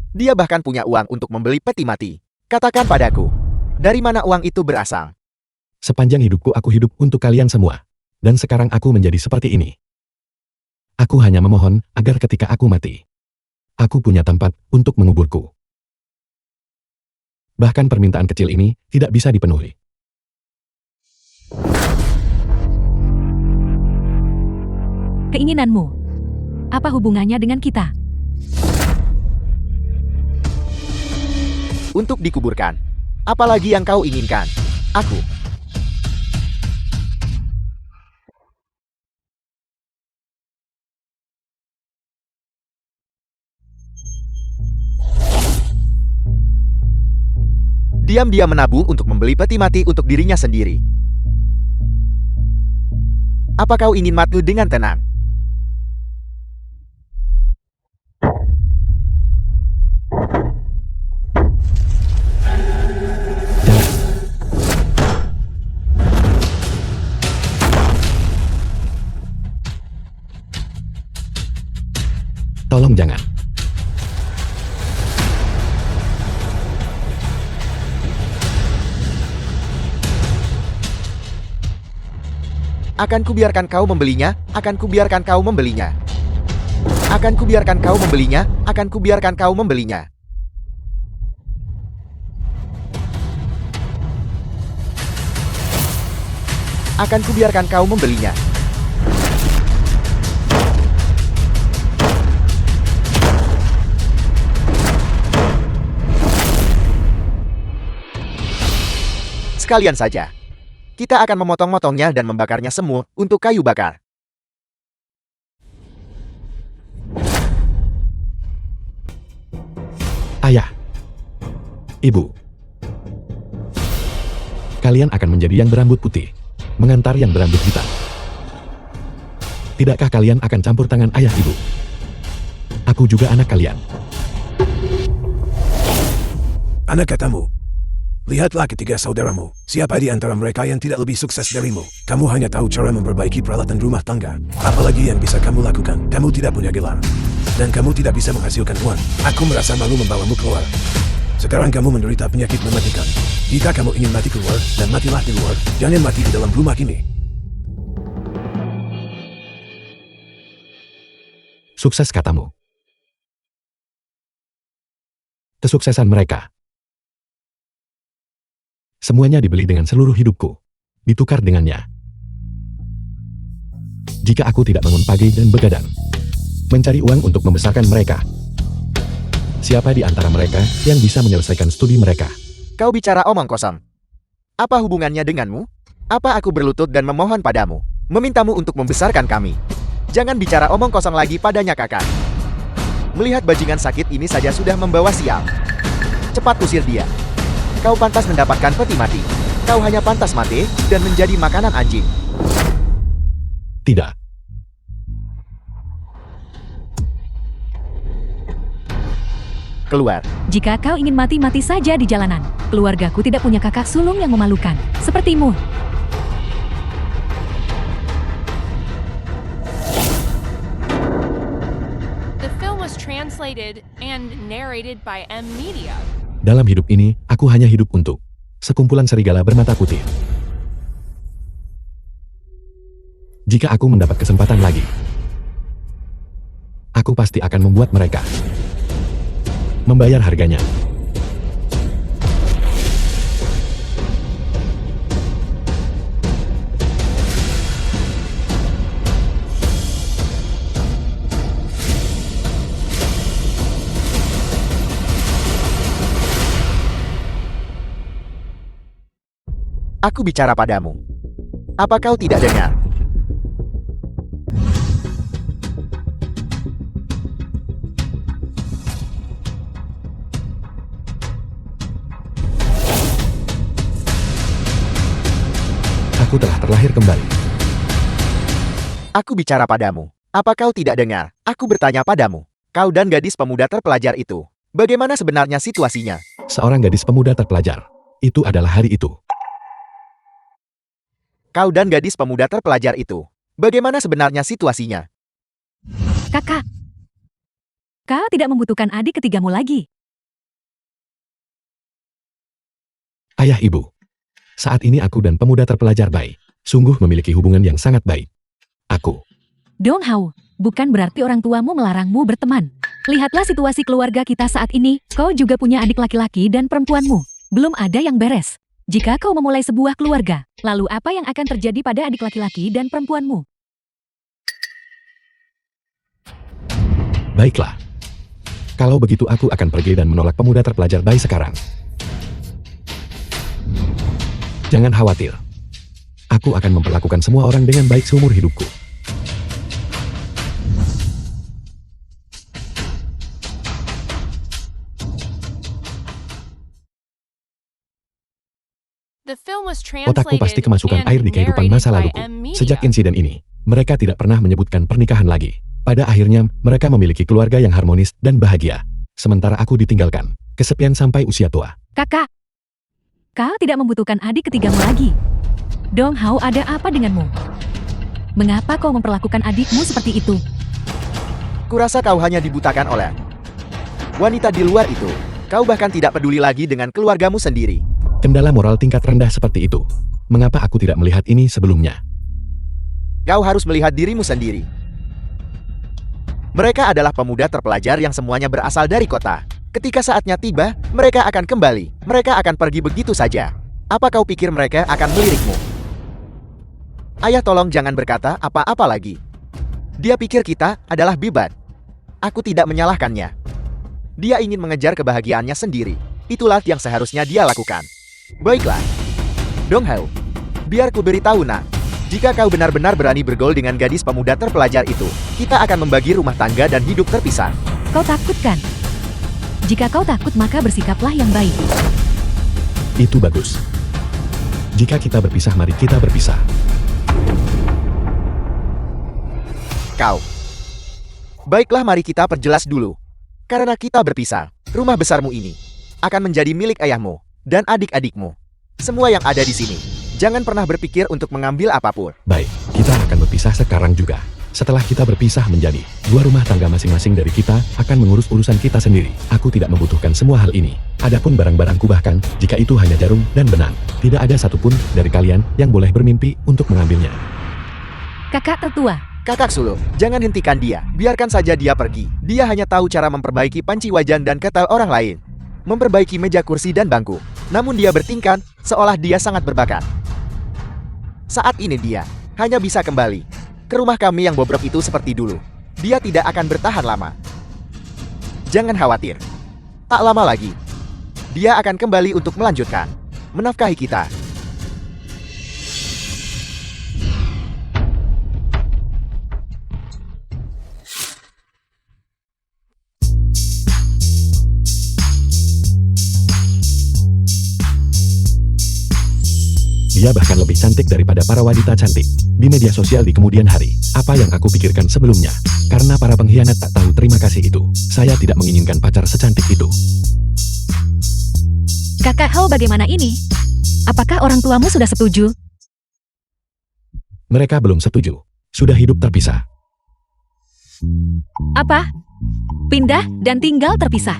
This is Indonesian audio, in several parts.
Dia bahkan punya uang untuk membeli peti mati. Katakan padaku, dari mana uang itu berasal? Sepanjang hidupku aku hidup untuk kalian semua. Dan sekarang aku menjadi seperti ini. Aku hanya memohon agar ketika aku mati, aku punya tempat untuk menguburku. Bahkan permintaan kecil ini tidak bisa dipenuhi. Keinginanmu, apa hubungannya dengan kita? Untuk dikuburkan. Apalagi yang kau inginkan? Aku. Diam-diam menabung untuk membeli peti mati untuk dirinya sendiri. Apa kau ingin mati dengan tenang? Jangan. Tolong jangan. Akan kubiarkan kau membelinya, akan kubiarkan kau membelinya. Akan kubiarkan kau membelinya, akan kubiarkan kau membelinya. Akan kubiarkan kau membelinya. Sekalian saja. Kita akan memotong-motongnya dan membakarnya semua untuk kayu bakar. Ayah. Ibu. Kalian akan menjadi yang berambut putih, mengantar yang berambut hitam. Tidakkah kalian akan campur tangan ayah ibu? Aku juga anak kalian. Anak katamu. Lihatlah ketiga saudaramu. Siapa di antara mereka yang tidak lebih sukses darimu? Kamu hanya tahu cara memperbaiki peralatan rumah tangga. Apalagi yang bisa kamu lakukan? Kamu tidak punya gelar. Dan kamu tidak bisa menghasilkan uang. Aku merasa malu membawamu keluar. Sekarang kamu menderita penyakit mematikan. Jika kamu ingin mati keluar, dan matilah di luar, jangan mati di dalam rumah ini. Sukses katamu. Kesuksesan mereka. Semuanya dibeli dengan seluruh hidupku. Ditukar dengannya. Jika aku tidak bangun pagi dan begadang, mencari uang untuk membesarkan mereka, siapa di antara mereka yang bisa menyelesaikan studi mereka? Kau bicara omong kosong. Apa hubungannya denganmu? Apa aku berlutut dan memohon padamu, memintamu untuk membesarkan kami? Jangan bicara omong kosong lagi padanya, kakak. Melihat bajingan sakit ini saja sudah membawa sial. Cepat usir dia. Kau pantas mendapatkan peti mati. Kau hanya pantas mati dan menjadi makanan anjing. Tidak. Keluar. Jika kau ingin mati-mati saja di jalanan, keluargaku tidak punya kakak sulung yang memalukan, sepertimu. The film was translated and narrated by M Media. Dalam hidup ini, aku hanya hidup untuk sekumpulan serigala bermata putih. Jika aku mendapat kesempatan lagi, aku pasti akan membuat mereka membayar harganya. Aku bicara padamu. Apa kau tidak dengar? Aku telah terlahir kembali. Aku bicara padamu. Apa kau tidak dengar? Aku bertanya padamu. Kau dan gadis pemuda terpelajar itu. Bagaimana sebenarnya situasinya? Seorang gadis pemuda terpelajar. Itu adalah hari itu. Kau dan gadis pemuda terpelajar itu. Bagaimana sebenarnya situasinya? Kakak, kau tidak membutuhkan adik ketigamu lagi. Ayah ibu. Saat ini aku dan pemuda terpelajar Bai sungguh memiliki hubungan yang sangat baik. Aku. Dong Hao, bukan berarti orang tuamu melarangmu berteman. Lihatlah situasi keluarga kita saat ini, kau juga punya adik laki-laki dan perempuanmu. Belum ada yang beres. Jika kau memulai sebuah keluarga, lalu apa yang akan terjadi pada adik laki-laki dan perempuanmu? Baiklah. Kalau begitu aku akan pergi dan menolak pemuda terpelajar Bai sekarang. Jangan khawatir. Aku akan memperlakukan semua orang dengan baik seumur hidupku. The film was Otakku pasti translated kemasukan and air di kehidupan narrated masa by laluku. M Media. Sejak insiden ini, mereka tidak pernah menyebutkan pernikahan lagi. Pada akhirnya, mereka memiliki keluarga yang harmonis dan bahagia. Sementara aku ditinggalkan, kesepian sampai usia tua. Kakak, kau tidak membutuhkan adik ketigamu lagi. Dong Hao, ada apa denganmu? Mengapa kau memperlakukan adikmu seperti itu? Kurasa kau hanya dibutakan oleh wanita di luar itu. Kau bahkan tidak peduli lagi dengan keluargamu sendiri. Kendala moral tingkat rendah seperti itu. Mengapa aku tidak melihat ini sebelumnya? Kau harus melihat dirimu sendiri. Mereka adalah pemuda terpelajar yang semuanya berasal dari kota. Ketika saatnya tiba, mereka akan kembali. Mereka akan pergi begitu saja. Apa kau pikir mereka akan melirikmu? Ayah, tolong jangan berkata apa-apa lagi. Dia pikir kita adalah bibat. Aku tidak menyalahkannya. Dia ingin mengejar kebahagiaannya sendiri. Itulah yang seharusnya dia lakukan. Baiklah. Dong Hao, biar ku beritahu nak. Jika kau benar-benar berani bergaul dengan gadis pemuda terpelajar itu, kita akan membagi rumah tangga dan hidup terpisah. Kau takut kan? Jika kau takut maka bersikaplah yang baik. Itu bagus. Jika kita berpisah, mari kita berpisah. Kau. Baiklah, mari kita perjelas dulu. Karena kita berpisah, rumah besarmu ini akan menjadi milik ayahmu dan adik-adikmu. Semua yang ada di sini. Jangan pernah berpikir untuk mengambil apapun. Baik, kita akan berpisah sekarang juga. Setelah kita berpisah menjadi dua rumah tangga masing-masing dari kita akan mengurus urusan kita sendiri. Aku tidak membutuhkan semua hal ini. Adapun barang-barangku, bahkan jika itu hanya jarum dan benang, tidak ada satupun dari kalian yang boleh bermimpi untuk mengambilnya. Kakak tertua, Kakak sulung, jangan hentikan dia. Biarkan saja dia pergi. Dia hanya tahu cara memperbaiki panci wajan dan ketel orang lain. Memperbaiki meja kursi dan bangku. Namun dia bertingkah seolah dia sangat berbakat. Saat ini dia hanya bisa kembali ke rumah kami yang bobrok itu seperti dulu. Dia tidak akan bertahan lama. Jangan khawatir. Tak lama lagi, dia akan kembali untuk melanjutkan menafkahi kita. Dia bahkan lebih cantik daripada para wanita cantik di media sosial di kemudian hari. Apa yang aku pikirkan sebelumnya? Karena para pengkhianat tak tahu terima kasih itu. Saya tidak menginginkan pacar secantik itu. Kakak Hao, bagaimana ini? Apakah orang tuamu sudah setuju? Mereka belum setuju. Sudah hidup terpisah. Apa? Pindah dan tinggal terpisah.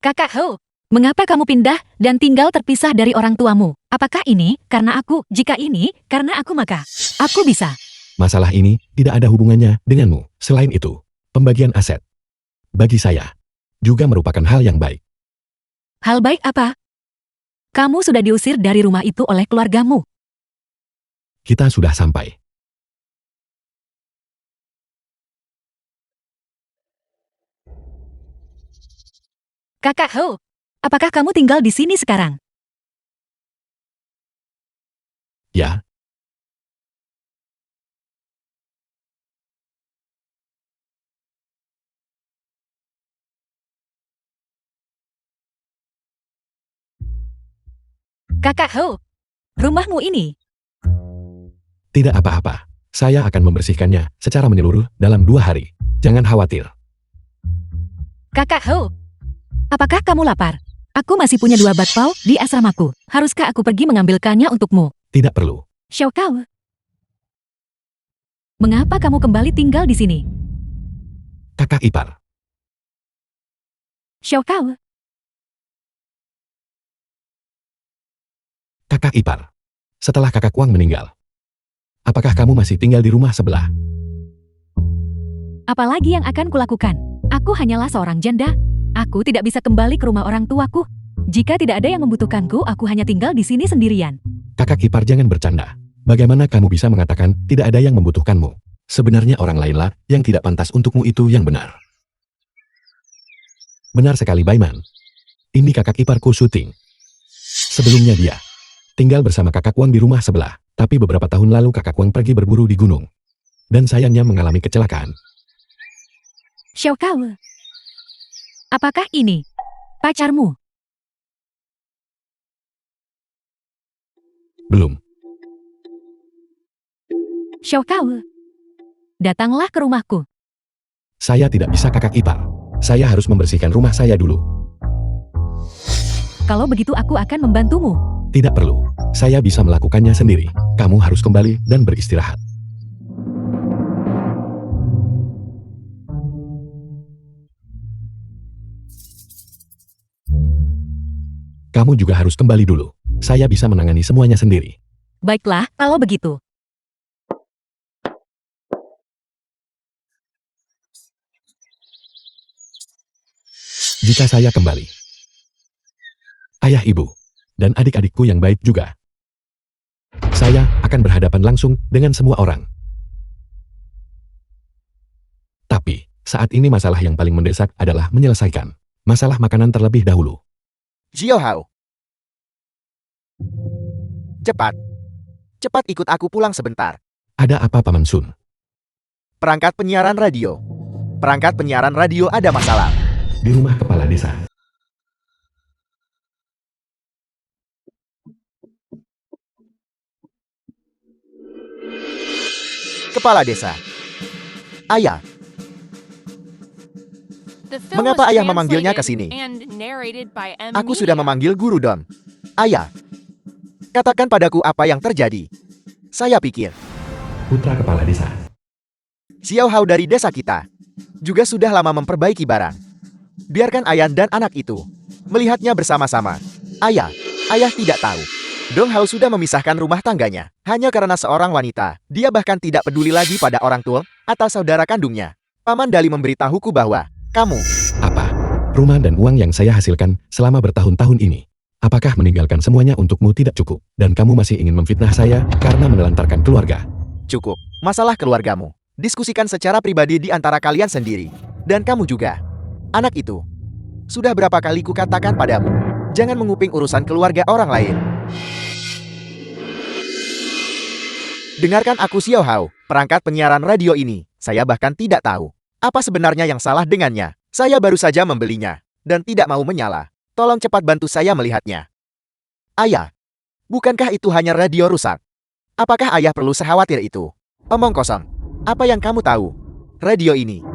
Kakak Hao, mengapa kamu pindah dan tinggal terpisah dari orang tuamu? Apakah ini karena aku? Jika ini karena aku, maka aku bisa. Masalah ini tidak ada hubungannya denganmu. Selain itu, pembagian aset bagi saya juga merupakan hal yang baik. Hal baik apa? Kamu sudah diusir dari rumah itu oleh keluargamu. Kita sudah sampai. Kakak Hao, apakah kamu tinggal di sini sekarang? Ya, Kakak Hao, rumahmu ini. tidak apa-apa. Saya akan membersihkannya secara menyeluruh dalam 2 hari. Jangan khawatir. Kakak Hao, apakah kamu lapar? Aku masih punya 2 bakpao di asramaku. Haruskah aku pergi mengambilkannya untukmu? Tidak perlu. Xiao Kao, mengapa kamu kembali tinggal di sini? Kakak ipar. Xiao Kao, Kakak ipar. Setelah kakak Wang meninggal, apakah kamu masih tinggal di rumah sebelah? Apalagi yang akan kulakukan? Aku hanyalah seorang janda. Aku tidak bisa kembali ke rumah orang tuaku. Jika tidak ada yang membutuhkanku, aku hanya tinggal di sini sendirian. Kakak ipar jangan bercanda. Bagaimana kamu bisa mengatakan tidak ada yang membutuhkanmu? Sebenarnya orang lainlah yang tidak pantas untukmu, itu yang benar. Benar sekali Baiman. Ini kakak iparku Suting. Sebelumnya dia tinggal bersama kakak Wang di rumah sebelah, tapi beberapa tahun lalu kakak Wang pergi berburu di gunung. Dan sayangnya mengalami kecelakaan. Xiao Kao, apakah ini pacarmu? Belum. Xiao Kao, datanglah ke rumahku. Saya tidak bisa kakak ipar. Saya harus membersihkan rumah saya dulu. Kalau begitu aku akan membantumu. Tidak perlu. Saya bisa melakukannya sendiri. Kamu harus kembali dan beristirahat. Kamu juga harus kembali dulu. Saya bisa menangani semuanya sendiri. Baiklah, kalau begitu. Jika saya kembali, ayah ibu, dan adik-adikku yang baik juga, saya akan berhadapan langsung dengan semua orang. Tapi, saat ini masalah yang paling mendesak adalah menyelesaikan masalah makanan terlebih dahulu. Xiao Hao. Cepat. Cepat ikut aku pulang sebentar. Ada apa Paman Sun? Perangkat penyiaran radio. Perangkat penyiaran radio ada masalah. Di rumah kepala desa. Kepala desa. Ayah, The film Mengapa was ayah memanggilnya ke translated sini? and narrated by M. aku sudah Media. memanggil Guru Don. Ayah, katakan padaku apa yang terjadi. Saya pikir, Putra kepala desa. Xiao Hao dari desa kita juga sudah lama memperbaiki barang. Biarkan ayah dan anak itu melihatnya bersama-sama. Ayah tidak tahu. Dong Hao sudah memisahkan rumah tangganya hanya karena seorang wanita. Dia bahkan tidak peduli lagi pada orang tua atau saudara kandungnya. Paman Dali memberitahuku bahwa kamu Apa? Rumah dan uang yang saya hasilkan selama bertahun-tahun ini, apakah meninggalkan semuanya untukmu tidak cukup? Dan kamu masih ingin memfitnah saya karena menelantarkan keluarga? cukup. Masalah keluargamu diskusikan secara pribadi di antara kalian sendiri. Dan kamu juga. Anak itu. Sudah berapa kali kukatakan padamu, jangan menguping urusan keluarga orang lain. Dengarkan aku Xiao Hao, perangkat penyiaran radio ini. Saya bahkan tidak tahu apa sebenarnya yang salah dengannya. Saya baru saja membelinya dan tidak mau menyala. Tolong cepat bantu saya melihatnya. Ayah, bukankah itu hanya radio rusak? Apakah ayah perlu sekhawatir itu? Omong kosong. Apa yang kamu tahu? Radio ini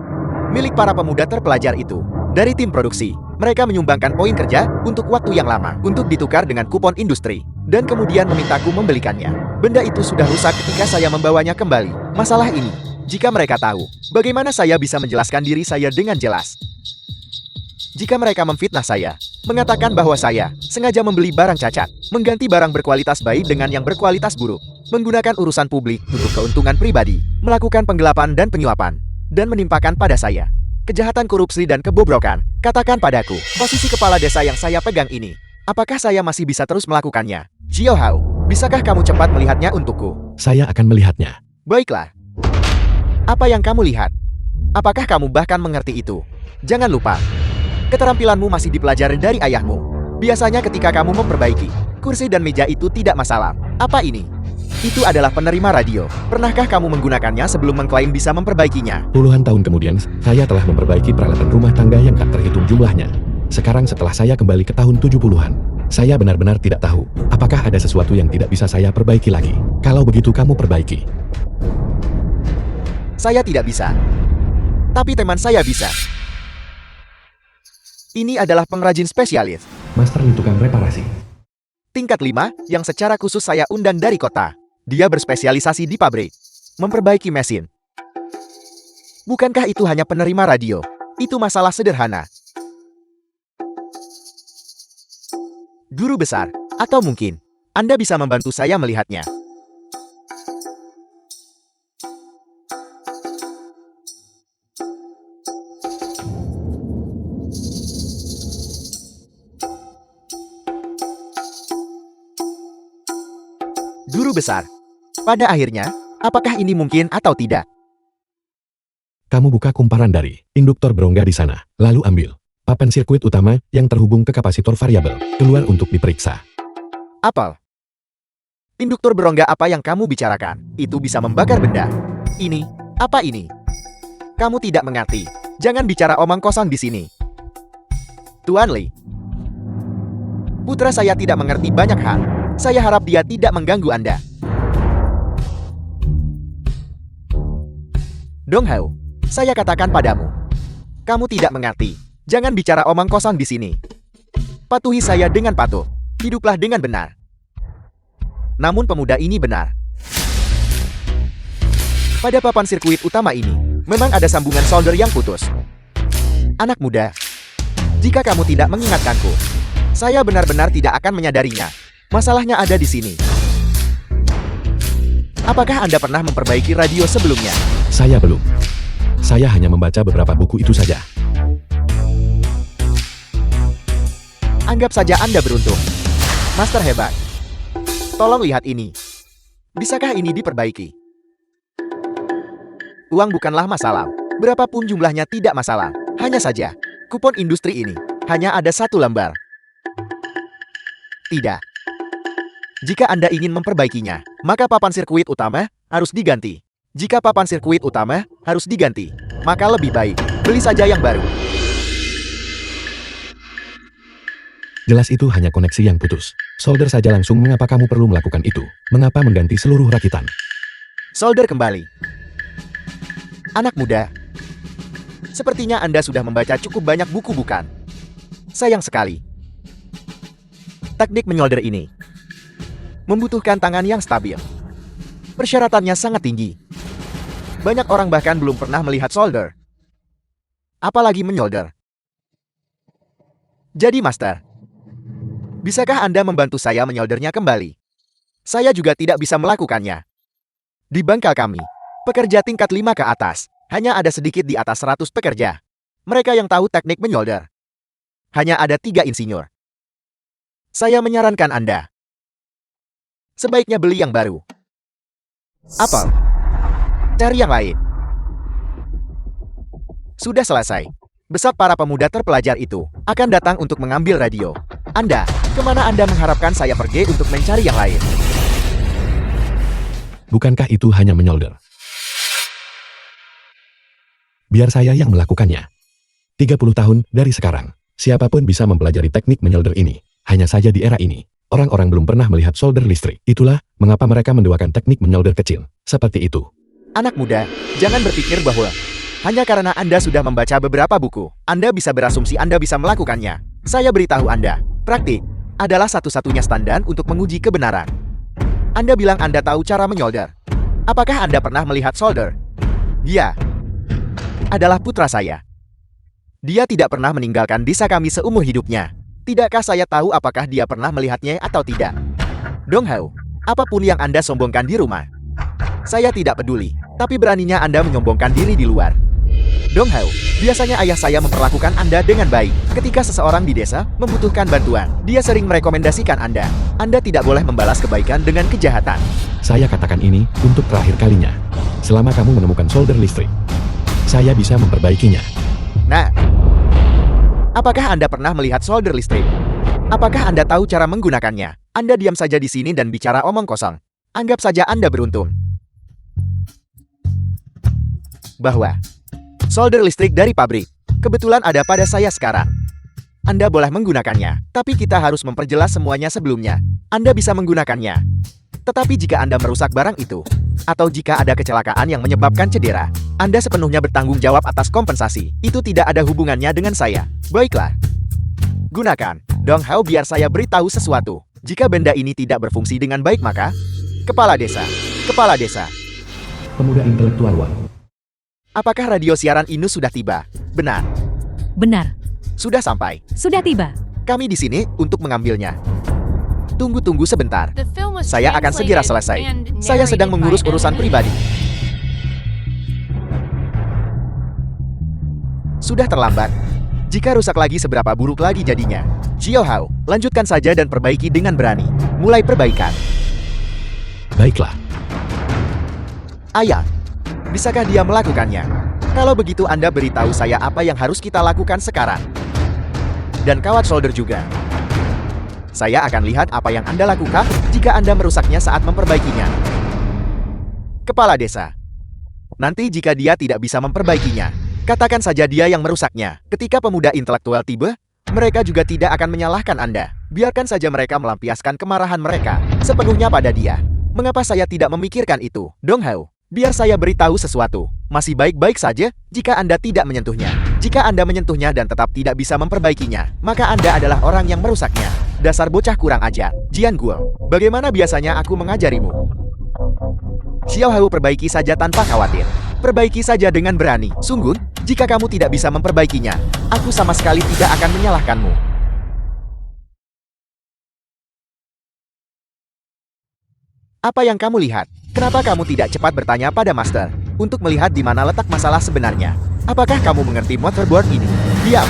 milik para pemuda terpelajar itu. Dari tim produksi, mereka menyumbangkan poin kerja untuk waktu yang lama untuk ditukar dengan kupon industri. Dan kemudian memintaku membelikannya. Benda itu sudah rusak ketika saya membawanya kembali. Masalah ini, jika mereka tahu, bagaimana saya bisa menjelaskan diri saya dengan jelas? Jika mereka memfitnah saya, mengatakan bahwa saya sengaja membeli barang cacat, mengganti barang berkualitas baik dengan yang berkualitas buruk, menggunakan urusan publik untuk keuntungan pribadi, melakukan penggelapan dan penyuapan, dan menimpakan pada saya kejahatan korupsi dan kebobrokan. Katakan padaku, posisi kepala desa yang saya pegang ini, apakah saya masih bisa terus melakukannya? Xiao Hao, bisakah kamu cepat melihatnya untukku? Saya akan melihatnya. Baiklah. Apa yang kamu lihat? Apakah kamu bahkan mengerti itu? Jangan lupa, keterampilanmu masih dipelajari dari ayahmu. Biasanya ketika kamu memperbaiki kursi dan meja itu tidak masalah. Apa ini? Itu adalah penerima radio. Pernahkah kamu menggunakannya sebelum mengklaim bisa memperbaikinya? Puluhan tahun kemudian, saya telah memperbaiki peralatan rumah tangga yang tak terhitung jumlahnya. Sekarang setelah saya kembali ke tahun 70-an, saya benar-benar tidak tahu apakah ada sesuatu yang tidak bisa saya perbaiki lagi. Kalau begitu kamu perbaiki. Saya tidak bisa. Tapi teman saya bisa. Ini adalah pengrajin spesialis. Master tukang reparasi. Tingkat 5, yang secara khusus saya undang dari kota. Dia berspesialisasi di pabrik, memperbaiki mesin. Bukankah itu hanya penerima radio? Itu masalah sederhana. Guru besar, atau mungkin Anda bisa membantu saya melihatnya. Guru besar. Pada akhirnya, apakah ini mungkin atau tidak? Kamu buka kumparan dari induktor berongga di sana, lalu ambil papan sirkuit utama yang terhubung ke kapasitor variabel, keluar untuk diperiksa. Apel. Induktor berongga apa yang kamu bicarakan? Itu bisa membakar benda. Ini, apa ini? Kamu tidak mengerti. Jangan bicara omong kosong di sini. Tuan Lee. Putra saya tidak mengerti banyak hal. Saya harap dia tidak mengganggu Anda. Dong Hao, saya katakan padamu. Kamu tidak mengerti. Jangan bicara omong kosong di sini. Patuhi saya dengan patuh. Hiduplah dengan benar. Namun pemuda ini benar. Pada papan sirkuit utama ini, memang ada sambungan solder yang putus. Anak muda, jika kamu tidak mengingatkanku, saya benar-benar tidak akan menyadarinya. Masalahnya ada di sini. Apakah Anda pernah memperbaiki radio sebelumnya? Saya belum. Saya hanya membaca beberapa buku itu saja. Anggap saja Anda beruntung. Master hebat. Tolong lihat ini. Bisakah ini diperbaiki? Uang bukanlah masalah. Berapapun jumlahnya tidak masalah. Hanya saja, kupon industri ini hanya ada 1 lembar. Tidak. Jika Anda ingin memperbaikinya, maka papan sirkuit utama harus diganti. Jika papan sirkuit utama harus diganti, maka lebih baik beli saja yang baru. Jelas itu hanya koneksi yang putus. Solder saja langsung. Mengapa kamu perlu melakukan itu? Mengapa mengganti seluruh rakitan? Solder kembali. Anak muda, sepertinya Anda sudah membaca cukup banyak buku bukan? Sayang sekali. Teknik menyolder ini membutuhkan tangan yang stabil. Persyaratannya sangat tinggi. Banyak orang bahkan belum pernah melihat solder. Apalagi menyolder. Jadi Master, bisakah Anda membantu saya menyoldernya kembali? Saya juga tidak bisa melakukannya. Di bangkal kami, pekerja tingkat 5 ke atas, hanya ada sedikit di atas 100 pekerja. Mereka yang tahu teknik menyolder. Hanya ada 3 insinyur. Saya menyarankan Anda sebaiknya beli yang baru. Apel. Cari yang lain. Sudah selesai. Besar para pemuda terpelajar itu akan datang untuk mengambil radio. Anda, kemana Anda mengharapkan saya pergi untuk mencari yang lain? Bukankah itu hanya menyolder? Biar saya yang melakukannya. 30 tahun dari sekarang, siapapun bisa mempelajari teknik menyolder ini. Hanya saja di era ini, orang-orang belum pernah melihat solder listrik. Itulah mengapa mereka menduakan teknik menyolder kecil. Seperti itu. Anak muda, jangan berpikir bahwa hanya karena Anda sudah membaca beberapa buku, Anda bisa berasumsi Anda bisa melakukannya. Saya beritahu Anda, praktik adalah satu-satunya standar untuk menguji kebenaran. Anda bilang Anda tahu cara menyolder. Apakah Anda pernah melihat solder? Dia adalah putra saya. Dia tidak pernah meninggalkan desa kami seumur hidupnya. Tidakkah saya tahu apakah dia pernah melihatnya atau tidak? Dong Hao, apapun yang Anda sombongkan di rumah, saya tidak peduli. Tapi beraninya Anda menyombongkan diri di luar. Dong Hao, biasanya ayah saya memperlakukan Anda dengan baik. Ketika seseorang di desa membutuhkan bantuan, dia sering merekomendasikan Anda. Anda tidak boleh membalas kebaikan dengan kejahatan. Saya katakan ini untuk terakhir kalinya. Selama kamu menemukan solder listrik, saya bisa memperbaikinya. Nah, apakah Anda pernah melihat solder listrik? Apakah Anda tahu cara menggunakannya? Anda diam saja di sini dan bicara omong kosong. Anggap saja Anda beruntung bahwa solder listrik dari pabrik kebetulan ada pada saya sekarang. Anda boleh menggunakannya, tapi kita harus memperjelas semuanya sebelumnya. Anda bisa menggunakannya. Tetapi jika Anda merusak barang itu, atau jika ada kecelakaan yang menyebabkan cedera, Anda sepenuhnya bertanggung jawab atas kompensasi. Itu tidak ada hubungannya dengan saya. Baiklah. Gunakan Dong Hao biar saya beritahu sesuatu. Jika benda ini tidak berfungsi dengan baik maka Kepala desa. Pemuda intelektual Wan. Apakah radio siaran ini sudah tiba? Benar. Benar. Sudah sampai. Sudah tiba. Kami di sini untuk mengambilnya. Tunggu sebentar. The film was Saya akan segera translated selesai. and Saya sedang narrated mengurus by urusan M. pribadi. Sudah terlambat. Jika rusak lagi seberapa buruk lagi jadinya. Xiao Hao, lanjutkan saja dan perbaiki dengan berani. Mulai perbaikan. Baiklah. Ayah, bisakah dia melakukannya? Kalau begitu Anda beritahu saya apa yang harus kita lakukan sekarang. Dan kawat solder juga. Saya akan lihat apa yang Anda lakukan jika Anda merusaknya saat memperbaikinya. Kepala desa. Nanti jika dia tidak bisa memperbaikinya, katakan saja dia yang merusaknya. Ketika pemuda intelektual tiba, mereka juga tidak akan menyalahkan Anda. Biarkan saja mereka melampiaskan kemarahan mereka sepenuhnya pada dia. Mengapa saya tidak memikirkan itu, Dong Hao? Biar saya beritahu sesuatu. Masih baik-baik saja jika Anda tidak menyentuhnya. Jika Anda menyentuhnya dan tetap tidak bisa memperbaikinya, maka Anda adalah orang yang merusaknya. Dasar bocah kurang ajar. Jian Guo, bagaimana biasanya aku mengajarimu? Xiao Hao, perbaiki saja tanpa khawatir. Perbaiki saja dengan berani. Sungguh, jika kamu tidak bisa memperbaikinya, aku sama sekali tidak akan menyalahkanmu. Apa yang kamu lihat? Kenapa kamu tidak cepat bertanya pada Master untuk melihat di mana letak masalah sebenarnya? Apakah kamu mengerti motherboard ini? Diam.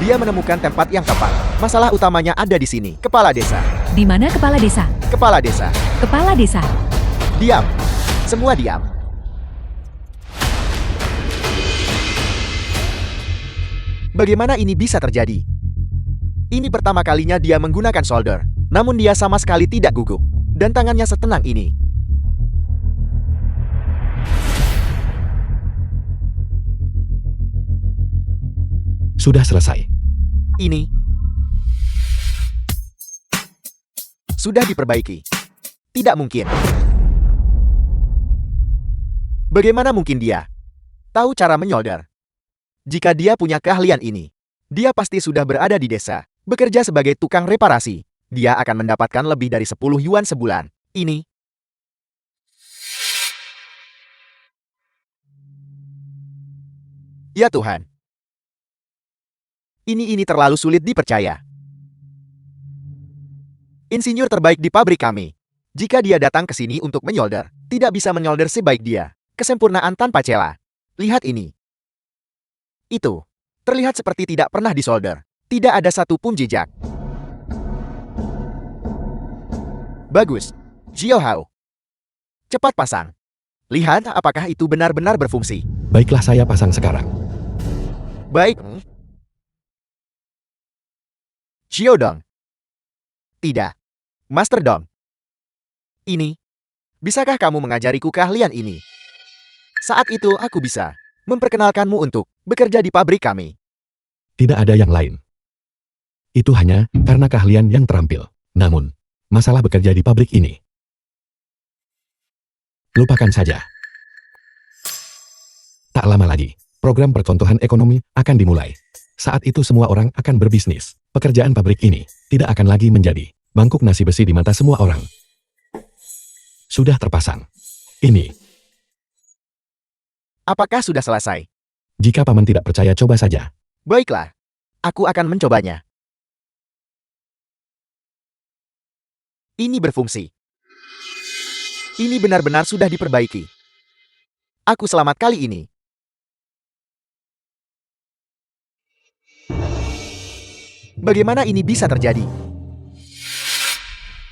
Dia menemukan tempat yang tepat. Masalah utamanya ada di sini. Kepala desa. Di mana kepala desa? Kepala desa. Kepala desa. Diam. Semua diam. Bagaimana ini bisa terjadi? Ini pertama kalinya dia menggunakan solder. Namun dia sama sekali tidak gugup. Dan tangannya setenang ini. Sudah selesai. Ini sudah diperbaiki. Tidak mungkin. Bagaimana mungkin dia tahu cara menyolder? Jika dia punya keahlian ini, dia pasti sudah berada di desa, bekerja sebagai tukang reparasi. Dia akan mendapatkan lebih dari 10 yuan sebulan. Ini ya Tuhan. Ini terlalu sulit dipercaya. Insinyur terbaik di pabrik kami. Jika dia datang ke sini untuk menyolder, tidak bisa menyolder sebaik dia. Kesempurnaan tanpa celah. Lihat ini. Itu terlihat seperti tidak pernah disolder. Tidak ada satu pun jejak. Bagus. Xiao Hao. Cepat pasang. Lihat apakah itu benar-benar berfungsi. Baiklah, saya pasang sekarang. Baik. Xiao Dong. Tidak. Master Dong. Ini. Bisakah kamu mengajariku keahlian ini? Saat itu aku bisa memperkenalkanmu untuk bekerja di pabrik kami. Tidak ada yang lain. Itu hanya karena keahlian yang terampil. Namun, masalah bekerja di pabrik ini. Lupakan saja. Tak lama lagi, program percontohan ekonomi akan dimulai. Saat itu semua orang akan berbisnis. Pekerjaan pabrik ini tidak akan lagi menjadi mangkuk nasi besi di mata semua orang. Sudah terpasang. Ini. Apakah sudah selesai? Jika paman tidak percaya, coba saja. Baiklah. Aku akan mencobanya. Ini berfungsi. Ini benar-benar sudah diperbaiki. Aku selamat kali ini. Bagaimana ini bisa terjadi?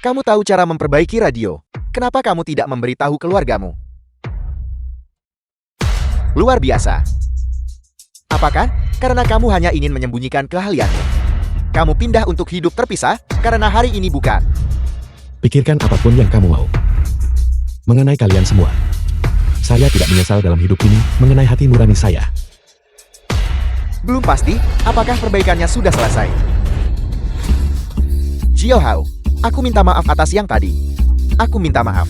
Kamu tahu cara memperbaiki radio. Kenapa kamu tidak memberitahu keluargamu? Luar biasa. Apakah? Karena kamu hanya ingin menyembunyikan keahlianmu. Kamu pindah untuk hidup terpisah karena hari ini bukan. Pikirkan apapun yang kamu mau. Mengenai kalian semua. Saya tidak menyesal dalam hidup ini mengenai hati nurani saya. Belum pasti, apakah perbaikannya sudah selesai? Xiao Hao, aku minta maaf atas yang tadi. Aku minta maaf.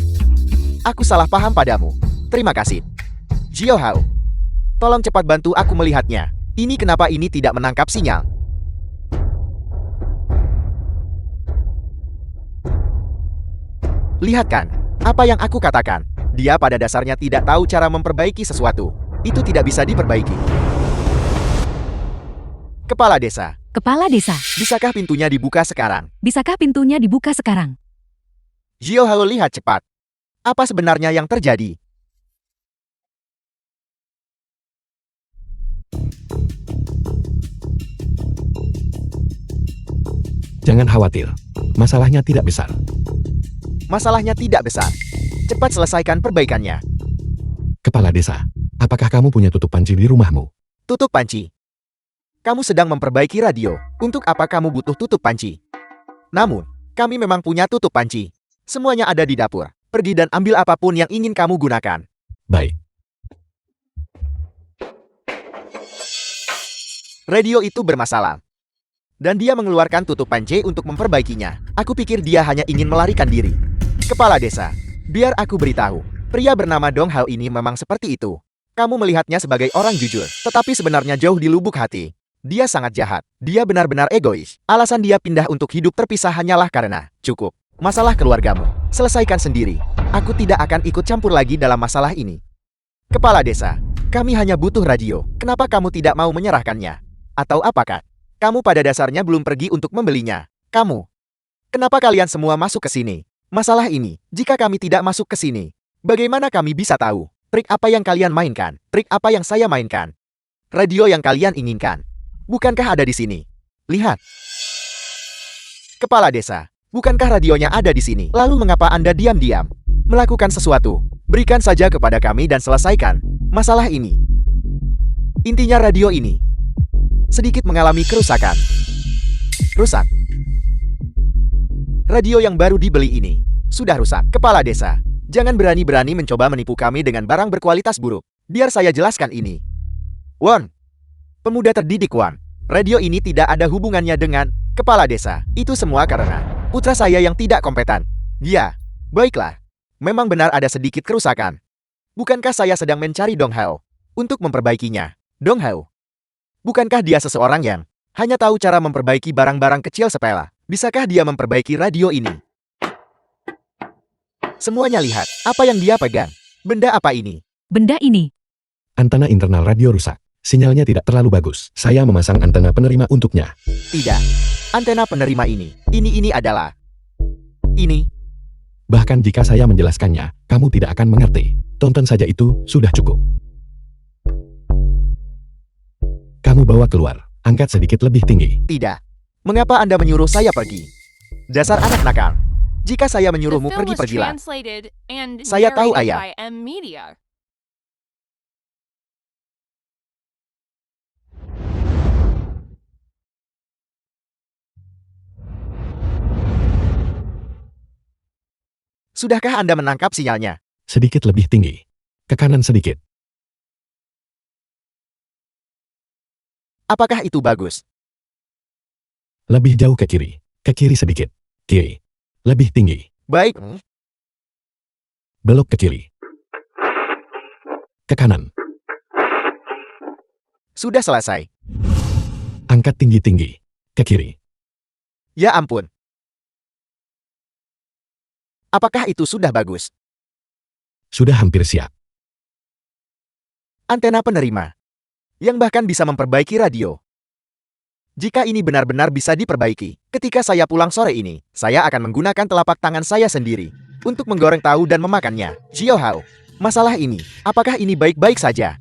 Aku salah paham padamu. Terima kasih. Xiao Hao, tolong cepat bantu aku melihatnya. Ini kenapa ini tidak menangkap sinyal? Lihat kan, apa yang aku katakan. Dia pada dasarnya tidak tahu cara memperbaiki sesuatu. Itu tidak bisa diperbaiki. Kepala desa, Kepala desa, Bisakah pintunya dibuka sekarang? bisakah pintunya dibuka sekarang? Zhao Hao, lihat cepat. Apa sebenarnya yang terjadi? Jangan khawatir. Masalahnya tidak besar. Masalahnya tidak besar. Cepat selesaikan perbaikannya. Kepala desa, apakah kamu punya tutup panci di rumahmu? Tutup panci. Kamu sedang memperbaiki radio. Untuk apa kamu butuh tutup panci? Namun, kami memang punya tutup panci. Semuanya ada di dapur. Pergi dan ambil apapun yang ingin kamu gunakan. Baik. Radio itu bermasalah. Dan dia mengeluarkan tutup panci untuk memperbaikinya. Aku pikir dia hanya ingin melarikan diri. Kepala desa, biar aku beritahu. Pria bernama Dong Hao ini memang seperti itu. Kamu melihatnya sebagai orang jujur, tetapi sebenarnya jauh di lubuk hati. Dia sangat jahat. Dia benar-benar egois. Alasan dia pindah untuk hidup terpisah hanyalah karena cukup. Masalah keluargamu. Selesaikan sendiri. Aku tidak akan ikut campur lagi dalam masalah ini. Kepala desa, kami hanya butuh radio. Kenapa kamu tidak mau menyerahkannya? Atau apakah kamu pada dasarnya belum pergi untuk membelinya? Kamu. Kenapa kalian semua masuk ke sini? Masalah ini, jika kami tidak masuk ke sini, bagaimana kami bisa tahu? Trik apa yang kalian mainkan? Trik apa yang saya mainkan? Radio yang kalian inginkan. Bukankah ada di sini? Lihat. Kepala desa, bukankah radionya ada di sini? Lalu mengapa Anda diam-diam? Melakukan sesuatu. Berikan saja kepada kami dan selesaikan masalah ini. Intinya radio ini sedikit mengalami kerusakan. Rusak. Radio yang baru dibeli ini sudah rusak. Kepala desa, jangan berani-berani mencoba menipu kami dengan barang berkualitas buruk. Biar saya jelaskan ini. Won, pemuda terdidik Won. Radio ini tidak ada hubungannya dengan kepala desa. Itu semua karena putra saya yang tidak kompeten. Ya, baiklah. Memang benar ada sedikit kerusakan. Bukankah saya sedang mencari Dong Hao untuk memperbaikinya? Dong Hao, bukankah dia seseorang yang hanya tahu cara memperbaiki barang-barang kecil sepele? Bisakah dia memperbaiki radio ini? Semuanya lihat, apa yang dia pegang? Benda apa ini? Benda ini, Antena internal radio rusak. Sinyalnya tidak terlalu bagus. Saya memasang antena penerima untuknya. Tidak. Antena penerima ini adalah... Ini. Bahkan jika saya menjelaskannya, kamu tidak akan mengerti. Tonton saja itu, sudah cukup. Kamu bawa keluar. Angkat sedikit lebih tinggi. Tidak. Mengapa Anda menyuruh saya pergi? Dasar anak nakal. Jika saya The menyuruhmu film was pergi-pergilah. translated and Saya tahu, narrated Ayah. by M Media. Sudahkah Anda menangkap sinyalnya? Sedikit lebih tinggi. Ke kanan sedikit. Apakah itu bagus? Lebih jauh ke kiri. Ke kiri sedikit. Kiri. Lebih tinggi. Baik. Belok ke kiri. Ke kanan. Sudah selesai. Angkat tinggi-tinggi. Ke kiri. Ya ampun. Apakah itu sudah bagus? Sudah hampir siap. Antena penerima. Yang bahkan bisa memperbaiki radio. Jika ini benar-benar bisa diperbaiki, ketika saya pulang sore ini, saya akan menggunakan telapak tangan saya sendiri untuk menggoreng tahu dan memakannya. Zhao Hao, masalah ini, apakah ini baik-baik saja?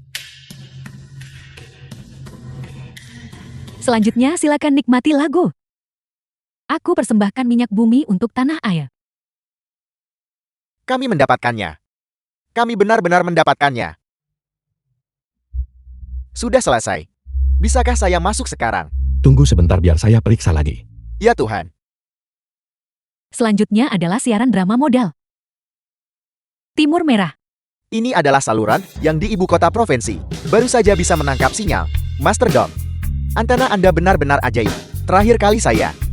selanjutnya silakan nikmati lagu. Aku persembahkan minyak bumi untuk tanah air. Kami mendapatkannya. Kami benar-benar mendapatkannya. Sudah selesai. Bisakah saya masuk sekarang? Tunggu sebentar biar saya periksa lagi. Ya Tuhan. Selanjutnya adalah siaran drama modal. Timur Merah. Ini adalah saluran yang di ibu kota provinsi. Baru saja bisa menangkap sinyal. Master Dom. Antena Anda benar-benar ajaib. Terakhir kali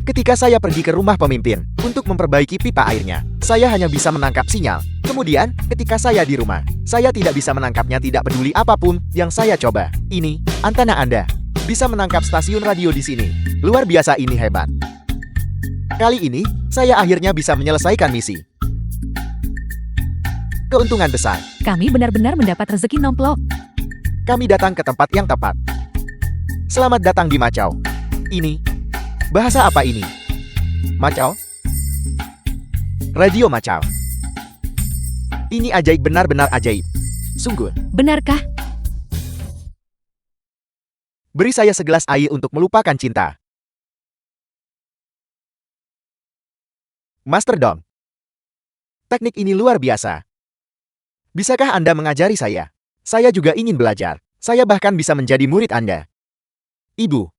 ketika saya pergi ke rumah pemimpin untuk memperbaiki pipa airnya, saya hanya bisa menangkap sinyal. Kemudian, ketika saya di rumah, saya tidak bisa menangkapnya tidak peduli apapun yang saya coba. Ini, antena Anda bisa menangkap stasiun radio di sini. Luar biasa, ini hebat. Kali ini, saya akhirnya bisa menyelesaikan misi. Keuntungan besar. Kami benar-benar mendapat rezeki nomplok. Kami datang ke tempat yang tepat. Selamat datang di Macau. Ini Bahasa apa ini? Macau? Radio Macau. Ini ajaib, benar-benar ajaib. Sungguh. Benarkah? Beri saya segelas air untuk melupakan cinta. Master Dong. Teknik ini luar biasa. Bisakah Anda mengajari saya? Saya juga ingin belajar. Saya bahkan bisa menjadi murid Anda. Ibu.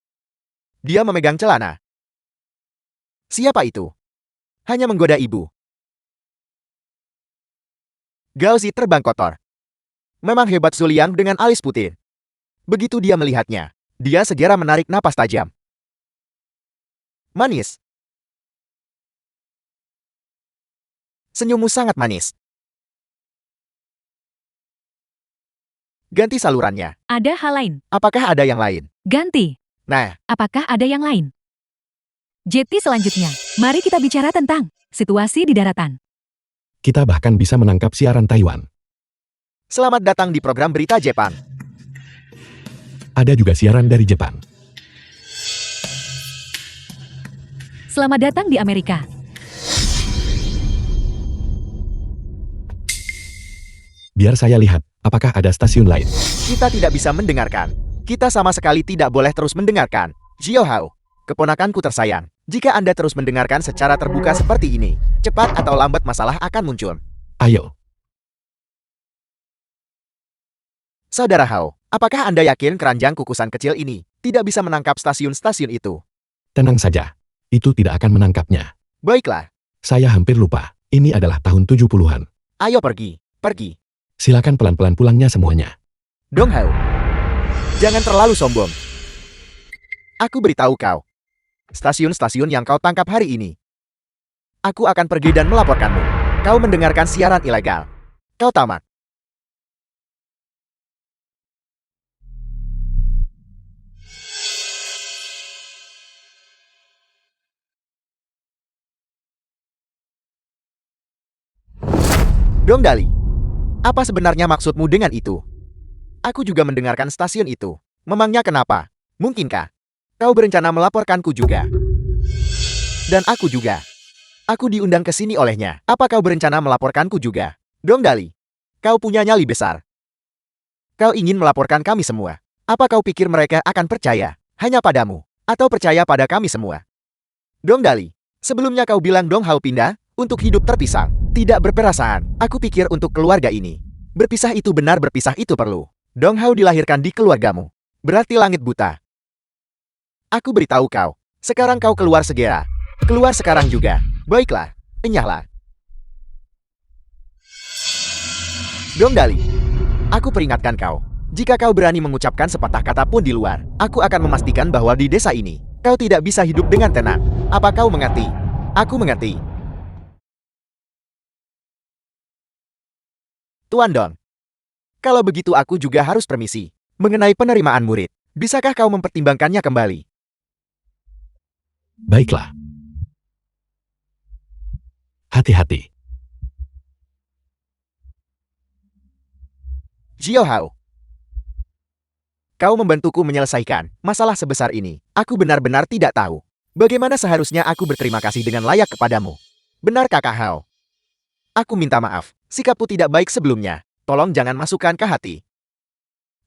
Dia memegang celana. Siapa itu? Hanya menggoda ibu. Gaozi terbang kotor. Memang hebat Su Liang dengan alis putih. Begitu dia melihatnya, dia segera menarik napas tajam. Manis. Senyummu sangat manis. Ganti salurannya. Ada hal lain. Apakah ada yang lain? Ganti. Nah, Apakah ada yang lain? Jetty selanjutnya. Mari kita bicara tentang situasi di daratan. Kita bahkan bisa menangkap siaran Taiwan. selamat datang di program Berita Jepang. Ada juga siaran dari Jepang. Selamat datang di Amerika. Biar saya lihat, apakah ada stasiun lain. Kita tidak bisa mendengarkan. Kita sama sekali tidak boleh terus mendengarkan. Zhao Hao, keponakanku tersayang. Jika Anda terus mendengarkan secara terbuka seperti ini, cepat atau lambat masalah akan muncul. Ayo, Saudara Hao, apakah Anda yakin keranjang kukusan kecil ini tidak bisa menangkap stasiun-stasiun itu? tenang saja. Itu tidak akan menangkapnya. Baiklah, Saya hampir lupa. Ini adalah tahun 70-an. ayo pergi, pergi. Silakan pelan-pelan pulangnya semuanya. Dong Hao, jangan terlalu sombong. Aku beritahu kau, stasiun-stasiun yang kau tangkap hari ini, aku akan pergi dan melaporkanmu. Kau mendengarkan siaran ilegal. Kau tamat. Dong Dali, apa sebenarnya maksudmu dengan itu? Aku juga mendengarkan stasiun itu. Memangnya kenapa? Mungkinkah kau berencana melaporkanku juga? Dan aku juga. Aku diundang ke sini olehnya. Apa kau berencana melaporkanku juga? Dong Dali, kau punya nyali besar. Kau ingin melaporkan kami semua. Apa kau pikir mereka akan percaya hanya padamu? Atau percaya pada kami semua? Dong Dali, sebelumnya kau bilang Dong Hao pindah untuk hidup terpisah. Tidak berperasaan. Aku pikir untuk keluarga ini. Berpisah itu benar, berpisah itu perlu. Dong Hao dilahirkan di keluargamu. Berarti langit buta. Aku beritahu kau. Sekarang kau keluar segera. Keluar sekarang juga. Baiklah. Enyahlah. Dong Dali. Aku peringatkan kau. Jika kau berani mengucapkan sepatah kata pun di luar, aku akan memastikan bahwa di desa ini, kau tidak bisa hidup dengan tenang. Apa kau mengerti? Aku mengerti. Tuan Dong. Kalau begitu aku juga harus permisi. Mengenai penerimaan murid, bisakah kau mempertimbangkannya kembali? Baiklah. Hati-hati. Zhao Hao. Kau membantuku menyelesaikan masalah sebesar ini. Aku benar-benar tidak tahu. Bagaimana seharusnya aku berterima kasih dengan layak kepadamu. Benar Kakak Hao. Aku minta maaf. Sikapku tidak baik sebelumnya. Tolong jangan masukkan ke hati.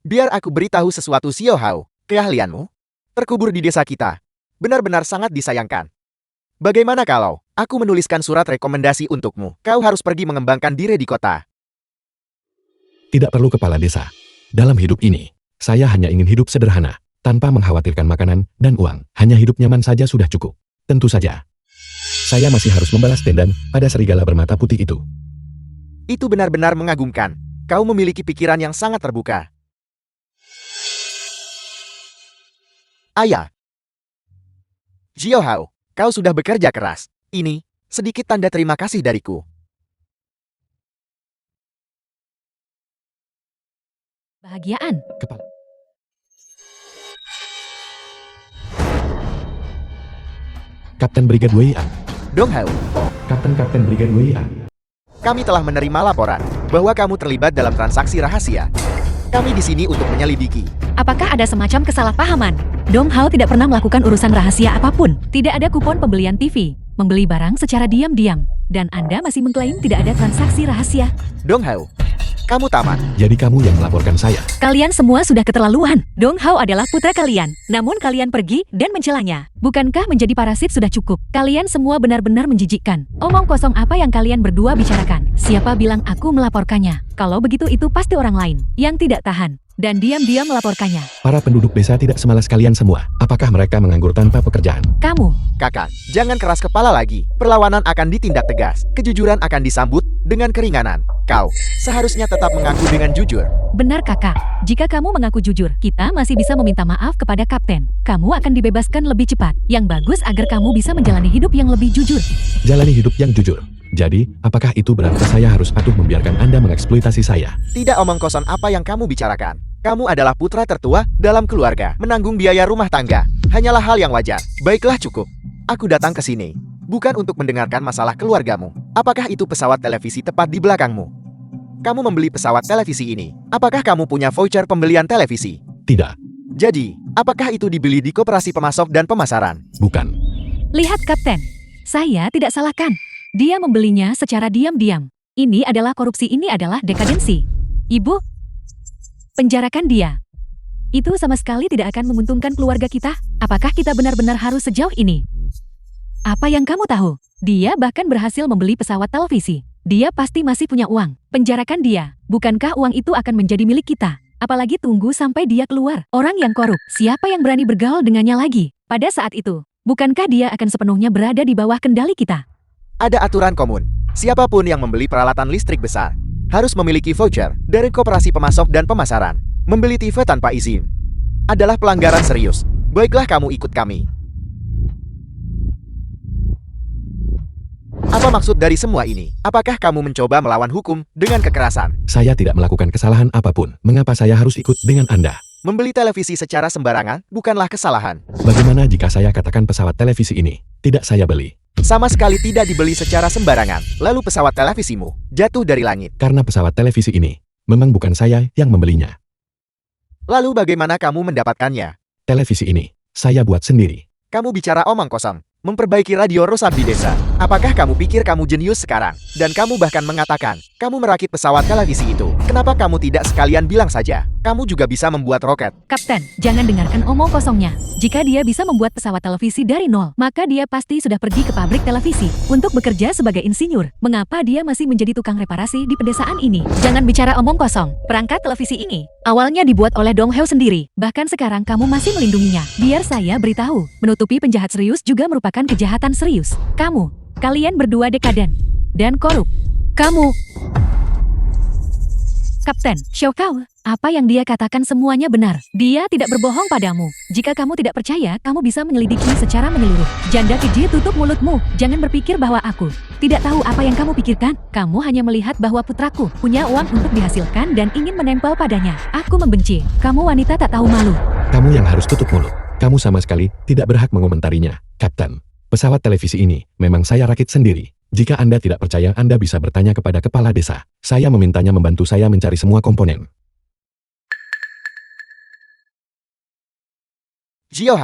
Biar aku beritahu sesuatu Zhao Hao. Keahlianmu terkubur di desa kita. Benar-benar sangat disayangkan. Bagaimana kalau aku menuliskan surat rekomendasi untukmu? Kau harus pergi mengembangkan diri di kota. Tidak perlu kepala desa. Dalam hidup ini, saya hanya ingin hidup sederhana, tanpa mengkhawatirkan makanan dan uang. Hanya hidup nyaman saja sudah cukup. Tentu saja, saya masih harus membalas dendam pada serigala bermata putih itu. Itu benar-benar mengagumkan. Kau memiliki pikiran yang sangat terbuka. Ayah. Zhao Hao, kau sudah bekerja keras. Ini sedikit tanda terima kasih dariku. Bahagiaan. Kepala. Kapten Brigade Wei An. Dong Hao, Kapten Brigade Wei An. kami telah menerima laporan bahwa kamu terlibat dalam transaksi rahasia. Kami di sini untuk menyelidiki. Apakah ada semacam kesalahpahaman? Dong Hao tidak pernah melakukan urusan rahasia apapun. Tidak ada kupon pembelian TV, membeli barang secara diam-diam, dan Anda masih mengklaim tidak ada transaksi rahasia. Dong Hao, kamu tamat. Jadi kamu yang melaporkan saya. Kalian semua sudah keterlaluan. Dong Hao adalah putra kalian, namun kalian pergi dan mencelanya. Bukankah menjadi parasit sudah cukup? Kalian semua benar-benar menjijikkan. Omong kosong apa yang kalian berdua bicarakan? Siapa bilang aku melaporkannya? Kalau begitu itu pasti orang lain yang tidak tahan dan diam-diam melaporkannya. Para penduduk desa tidak semalas kalian semua. Apakah mereka menganggur tanpa pekerjaan? Kamu, Kakak, jangan keras kepala lagi. Perlawanan akan ditindak tegas. Kejujuran akan disambut dengan keringanan. Kau seharusnya tetap mengaku dengan jujur. benar kakak. Jika kamu mengaku jujur, kita masih bisa meminta maaf kepada kapten. Kamu akan dibebaskan lebih cepat. Yang bagus agar kamu bisa menjalani hidup yang lebih jujur. Jalani hidup yang jujur. Jadi, apakah itu berarti saya harus patuh membiarkan Anda mengeksploitasi saya? Tidak omong kosong apa yang kamu bicarakan. Kamu adalah putra tertua dalam keluarga. Menanggung biaya rumah tangga hanyalah hal yang wajar. Baiklah cukup. Aku datang ke sini bukan untuk mendengarkan masalah keluargamu. Apakah itu pesawat televisi tepat di belakangmu? Kamu membeli pesawat televisi ini. Apakah kamu punya voucher pembelian televisi? Tidak, Jadi, apakah itu dibeli di koperasi pemasok dan pemasaran? bukan. Lihat kapten, saya tidak salahkan. Dia membelinya secara diam-diam. Ini adalah korupsi, ini adalah dekadensi. Ibu, penjarakan dia. Itu sama sekali tidak akan menguntungkan keluarga kita. Apakah kita benar-benar harus sejauh ini? Apa yang kamu tahu? Dia bahkan berhasil membeli pesawat televisi. Dia pasti masih punya uang. Penjarakan dia. Bukankah uang itu akan menjadi milik kita? Apalagi tunggu sampai dia keluar. Orang yang korup, siapa yang berani bergaul dengannya lagi? Pada saat itu, bukankah dia akan sepenuhnya berada di bawah kendali kita? Ada aturan komun. Siapapun yang membeli peralatan listrik besar harus memiliki voucher dari koperasi pemasok dan pemasaran. Membeli TV tanpa izin adalah pelanggaran serius. Baiklah kamu ikut kami. Apa maksud dari semua ini? Apakah kamu mencoba melawan hukum dengan kekerasan? Saya tidak melakukan kesalahan apapun. Mengapa saya harus ikut dengan Anda? Membeli televisi secara sembarangan bukanlah kesalahan. Bagaimana jika saya katakan pesawat televisi ini tidak saya beli? Sama sekali tidak dibeli secara sembarangan. Lalu pesawat televisimu jatuh dari langit. Karena pesawat televisi ini memang bukan saya yang membelinya. Lalu bagaimana kamu mendapatkannya? Televisi ini saya buat sendiri. Kamu bicara omong kosong. Memperbaiki radio rusak di desa. Apakah kamu pikir kamu jenius sekarang? Dan kamu bahkan mengatakan, kamu merakit pesawat televisi itu. Kenapa kamu tidak sekalian bilang saja? Kamu juga bisa membuat roket. Kapten, jangan dengarkan omong kosongnya. Jika dia bisa membuat pesawat televisi dari nol, maka dia pasti sudah pergi ke pabrik televisi untuk bekerja sebagai insinyur. Mengapa dia masih menjadi tukang reparasi di pedesaan ini? Jangan bicara omong kosong. Perangkat televisi ini awalnya dibuat oleh Dong Hao sendiri. Bahkan sekarang kamu masih melindunginya. Biar saya beritahu, menutupi penjahat serius juga merupakan kejahatan serius. Kalian berdua dekaden dan korup. Kapten, Xiaokao, apa yang dia katakan semuanya benar. Dia tidak berbohong padamu. Jika kamu tidak percaya, kamu bisa menyelidiki secara menyeluruh. Janda keji, tutup mulutmu. Jangan berpikir bahwa aku tidak tahu apa yang kamu pikirkan. Kamu hanya melihat bahwa putraku punya uang untuk dihasilkan dan ingin menempel padanya. Aku membenci. Kamu wanita tak tahu malu. Kamu yang harus tutup mulut. Kamu sama sekali tidak berhak mengomentarinya, Kapten. Pesawat televisi ini memang saya rakit sendiri. Jika Anda tidak percaya, Anda bisa bertanya kepada kepala desa. Saya memintanya membantu saya mencari semua komponen. Jiao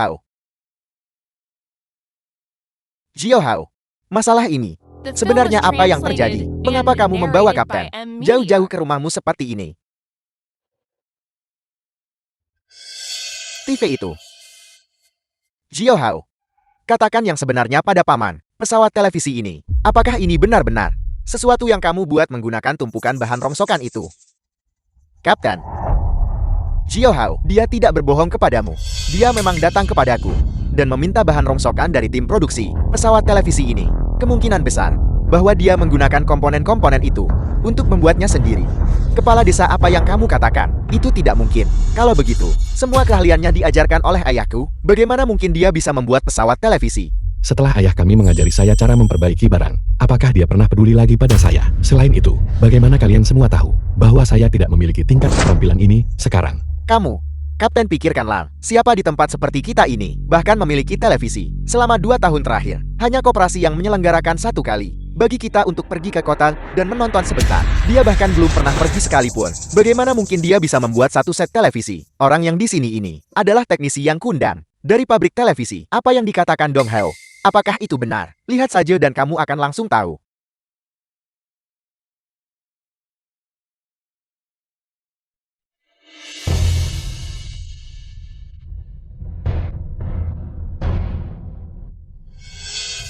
Hao, masalah ini. The film Sebenarnya was apa yang terjadi? translated Mengapa and kamu membawa narrated kapten by M. jauh-jauh ke rumahmu seperti ini? TV itu. Jiao Hao, katakan yang sebenarnya pada paman. Pesawat televisi ini, apakah ini benar-benar sesuatu yang kamu buat menggunakan tumpukan bahan rongsokan itu? Kapten, Jiao Hao, dia tidak berbohong kepadamu. Dia memang datang kepadaku dan meminta bahan rongsokan dari tim produksi pesawat televisi ini. Kemungkinan besar bahwa dia menggunakan komponen-komponen itu untuk membuatnya sendiri. Kepala desa, apa yang kamu katakan itu tidak mungkin. Kalau begitu, semua keahliannya diajarkan oleh ayahku. Bagaimana mungkin dia bisa membuat pesawat televisi? Setelah ayah kami mengajari saya cara memperbaiki barang, apakah dia pernah peduli lagi pada saya? Selain itu, bagaimana kalian semua tahu bahwa saya tidak memiliki tingkat keterampilan ini sekarang? Kamu, Kapten, pikirkanlah, siapa di tempat seperti kita ini bahkan memiliki televisi selama 2 tahun terakhir. Hanya koperasi yang menyelenggarakan 1 kali. bagi kita untuk pergi ke kota dan menonton sebentar. Dia bahkan belum pernah pergi sekalipun. Bagaimana mungkin dia bisa membuat satu set televisi? Orang yang di sini ini adalah teknisi yang kundang dari pabrik televisi. Apa yang dikatakan Dong Hao? Apakah itu benar? Lihat saja dan kamu akan langsung tahu.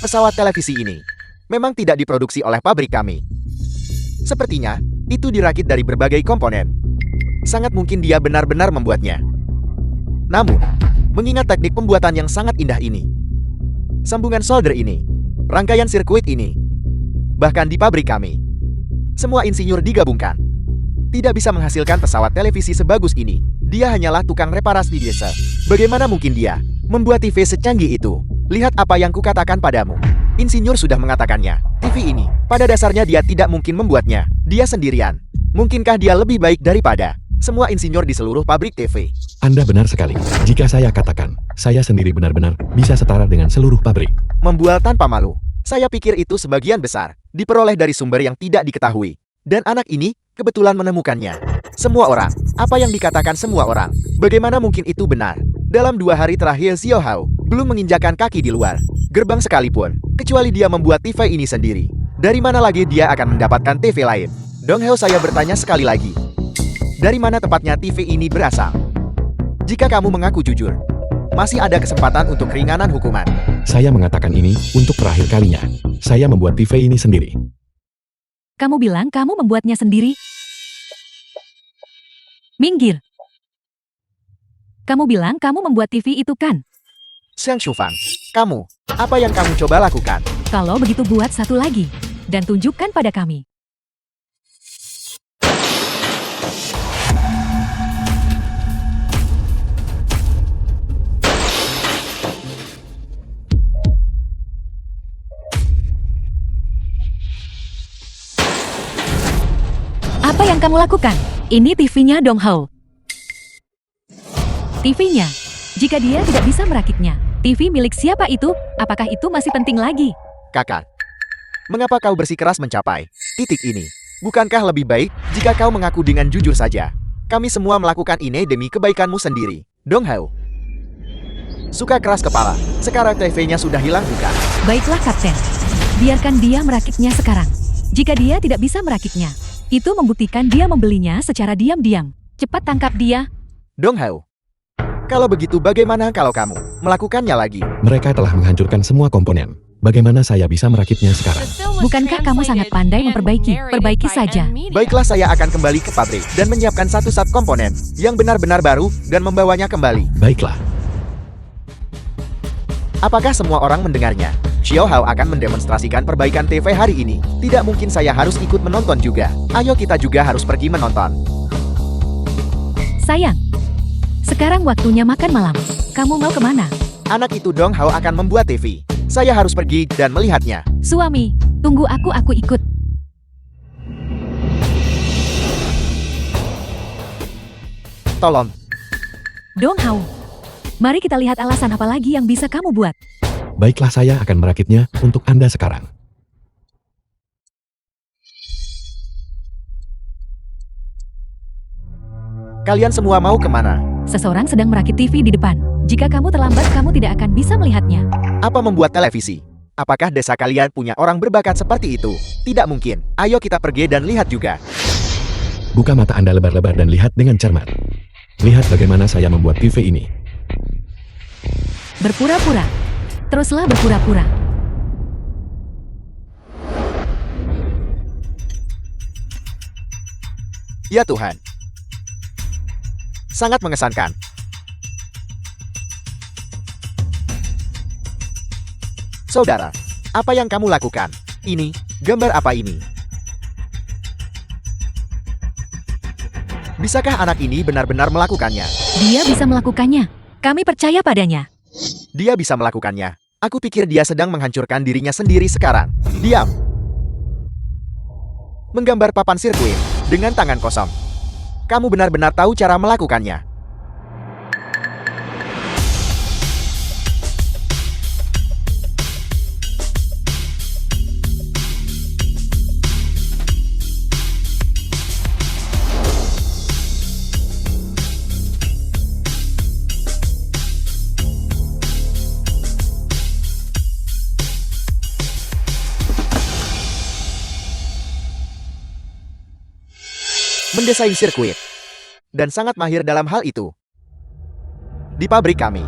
Pesawat televisi ini memang tidak diproduksi oleh pabrik kami. Sepertinya, itu dirakit dari berbagai komponen. Sangat mungkin dia benar-benar membuatnya. Namun, mengingat teknik pembuatan yang sangat indah ini, sambungan solder ini, rangkaian sirkuit ini, bahkan di pabrik kami, semua insinyur digabungkan, tidak bisa menghasilkan pesawat televisi sebagus ini. Dia hanyalah tukang reparasi di desa. Bagaimana mungkin dia membuat TV secanggih itu? Lihat apa yang kukatakan padamu. Insinyur sudah mengatakannya. TV ini, pada dasarnya dia tidak mungkin membuatnya. Dia sendirian. Mungkinkah dia lebih baik daripada semua insinyur di seluruh pabrik TV? Anda benar sekali. Jika saya katakan, saya sendiri benar-benar bisa setara dengan seluruh pabrik. Membual tanpa malu. Saya pikir itu sebagian besar diperoleh dari sumber yang tidak diketahui. Dan anak ini kebetulan menemukannya. Semua orang. Apa yang dikatakan semua orang? Bagaimana mungkin itu benar? Dalam 2 hari terakhir Xiao Hao belum menginjakan kaki di luar gerbang sekalipun, kecuali dia membuat TV ini sendiri. Dari mana lagi dia akan mendapatkan TV lain? Dong Hao, saya bertanya sekali lagi. Dari mana tepatnya TV ini berasal? Jika kamu mengaku jujur, masih ada kesempatan untuk keringanan hukuman. Saya mengatakan ini untuk terakhir kalinya. Saya membuat TV ini sendiri. Kamu bilang kamu membuatnya sendiri? Minggir. Kamu bilang kamu membuat TV itu kan? Xiang Shufang, kamu, apa yang kamu coba lakukan? Kalau begitu buat satu lagi. Dan tunjukkan pada kami. Apa yang kamu lakukan? Ini TV-nya Dong Hao. TV-nya. Jika dia tidak bisa merakitnya, TV milik siapa itu? Apakah itu masih penting lagi? Kakak, mengapa kau bersikeras mencapai titik ini? Bukankah lebih baik jika kau mengaku dengan jujur saja? Kami semua melakukan ini demi kebaikanmu sendiri. Dong Hao suka keras kepala. Sekarang TV-nya sudah hilang bukan? Baiklah Kapten. Biarkan dia merakitnya sekarang. Jika dia tidak bisa merakitnya, itu membuktikan dia membelinya secara diam-diam. Cepat tangkap dia. Dong Hao, kalau begitu bagaimana kalau kamu melakukannya lagi? Mereka telah menghancurkan semua komponen. Bagaimana saya bisa merakitnya sekarang? The film was Bukankah kamu sangat translated pandai and memperbaiki? narrated Perbaiki by saja. M Media. Baiklah, saya akan kembali ke pabrik dan menyiapkan satu set komponen yang benar-benar baru dan membawanya kembali. Baiklah. Apakah semua orang mendengarnya? Xiao Hao akan mendemonstrasikan perbaikan TV hari ini. Tidak mungkin saya harus ikut menonton juga. Ayo kita juga harus pergi menonton. Sayang, sekarang waktunya makan malam. Kamu mau kemana? Anak itu Dong Hao akan membuat TV. Saya harus pergi dan melihatnya. Suami, tunggu aku ikut. Tolong. Dong Hao, mari kita lihat alasan apa lagi yang bisa kamu buat. Baiklah, saya akan merakitnya untuk Anda sekarang. Kalian semua mau kemana? Seseorang sedang merakit TV di depan. Jika kamu terlambat, kamu tidak akan bisa melihatnya. Apa membuat televisi? Apakah desa kalian punya orang berbakat seperti itu? Tidak mungkin. Ayo kita pergi dan lihat juga. Buka mata Anda lebar-lebar dan lihat dengan cermat. Lihat bagaimana saya membuat TV ini. Berpura-pura. Teruslah berpura-pura. Ya Tuhan. Sangat mengesankan. Saudara, apa yang kamu lakukan? Ini, gambar apa ini? Bisakah anak ini benar-benar melakukannya? Dia bisa melakukannya. Kami percaya padanya. Dia bisa melakukannya. Aku pikir dia sedang menghancurkan dirinya sendiri sekarang. Diam. Menggambar papan sirkuit dengan tangan kosong. Kamu benar-benar tahu cara melakukannya. mendesain sirkuit, dan sangat mahir dalam hal itu. Di pabrik kami,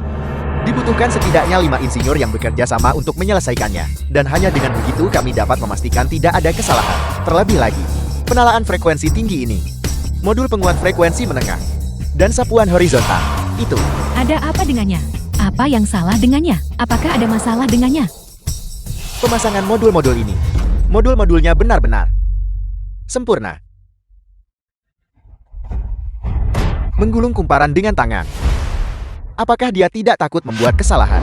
dibutuhkan setidaknya 5 insinyur yang bekerja sama untuk menyelesaikannya, dan hanya dengan begitu kami dapat memastikan tidak ada kesalahan. Terlebih lagi, penalaan frekuensi tinggi ini, modul penguat frekuensi menengah, dan sapuan horizontal, itu. Ada apa dengannya? Apa yang salah dengannya? Apakah ada masalah dengannya? Pemasangan modul-modul ini, modul-modulnya benar-benar sempurna. Menggulung kumparan dengan tangan. Apakah dia tidak takut membuat kesalahan?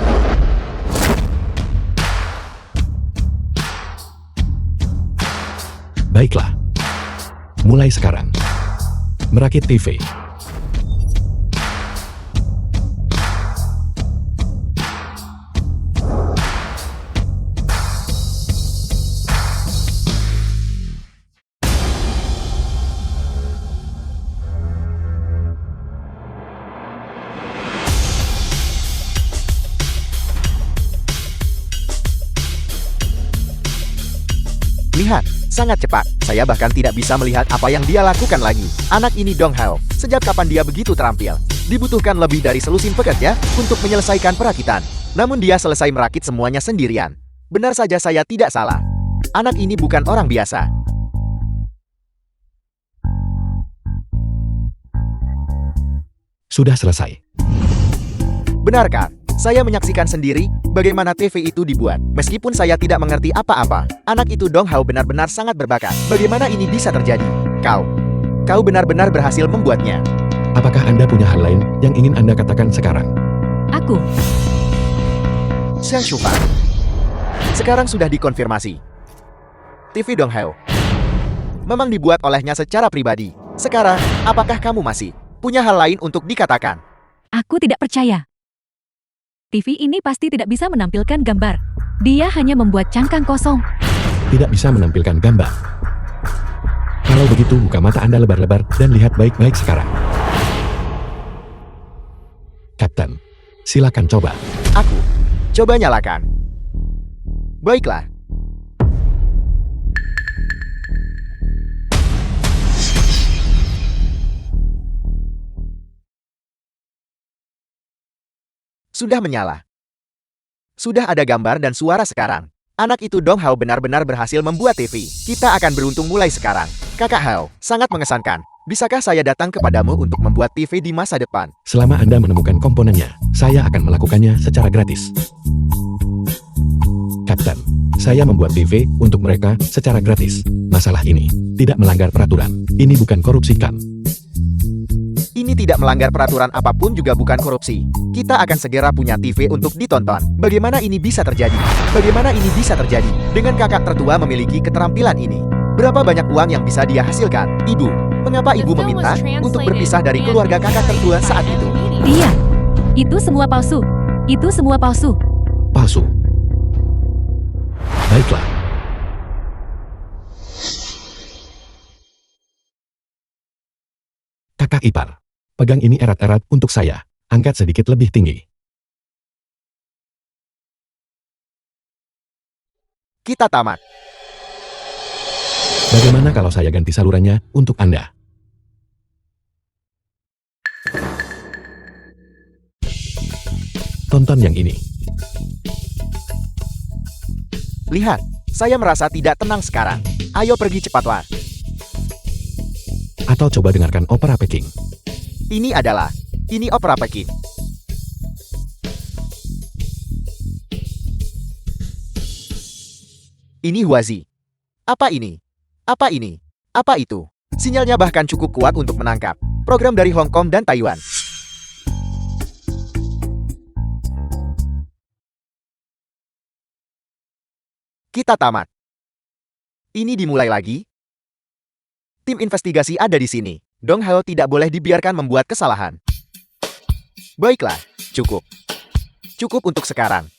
Baiklah. Mulai sekarang. Merakit TV. Lihat, sangat cepat. Saya bahkan tidak bisa melihat apa yang dia lakukan lagi. Anak ini Dong Hao, sejak kapan dia begitu terampil? Dibutuhkan lebih dari selusin pekerja untuk menyelesaikan perakitan. Namun dia selesai merakit semuanya sendirian. Benar saja saya tidak salah. Anak ini bukan orang biasa. Sudah selesai. Benarkah? Saya menyaksikan sendiri bagaimana TV itu dibuat. Meskipun saya tidak mengerti apa-apa, anak itu Dong Hao benar-benar sangat berbakat. Bagaimana ini bisa terjadi? Kau benar-benar berhasil membuatnya. Apakah Anda punya hal lain yang ingin Anda katakan sekarang? Aku. Shen Shufang. Sekarang sudah dikonfirmasi. TV Dong Hao memang dibuat olehnya secara pribadi. Sekarang, apakah kamu masih punya hal lain untuk dikatakan? Aku tidak percaya. TV ini pasti tidak bisa menampilkan gambar. Dia hanya membuat cangkang kosong. Tidak bisa menampilkan gambar. Kalau begitu, buka mata Anda lebar-lebar dan lihat baik-baik sekarang. Kapten, silakan coba. Aku coba nyalakan. Baiklah. Sudah menyala. Sudah ada gambar dan suara sekarang. Anak itu Dong Hao benar-benar berhasil membuat TV. Kita akan beruntung mulai sekarang. Kakak Hao, sangat mengesankan. Bisakah saya datang kepadamu untuk membuat TV di masa depan? Selama Anda menemukan komponennya, saya akan melakukannya secara gratis. Kapten, saya membuat TV untuk mereka secara gratis. Masalah ini tidak melanggar peraturan. Ini bukan korupsi, kan? Ini tidak melanggar peraturan apapun, juga bukan korupsi. Kita akan segera punya TV untuk ditonton. Bagaimana ini bisa terjadi? Bagaimana ini bisa terjadi? Dengan kakak tertua memiliki keterampilan ini. Berapa banyak uang yang bisa dia hasilkan? Ibu, mengapa ibu meminta untuk berpisah dari keluarga kakak tertua saat itu? Dia. Itu semua palsu. Itu semua palsu. Palsu. Baiklah. Kakak ipar, pegang ini erat-erat untuk saya. Angkat sedikit lebih tinggi. Kita tamat. Bagaimana kalau saya ganti salurannya untuk Anda? Tonton yang ini. Lihat, saya merasa tidak tenang sekarang. Ayo pergi cepat, Wah. Atau coba dengarkan opera Peking. Ini opera Peking. Ini Huazi. Apa ini? Apa ini? Apa itu? Sinyalnya bahkan cukup kuat untuk menangkap program dari Hong Kong dan Taiwan. Kita tamat. Ini dimulai lagi. Tim investigasi ada di sini. Dong Hao tidak boleh dibiarkan membuat kesalahan. Baiklah, cukup. Cukup untuk sekarang.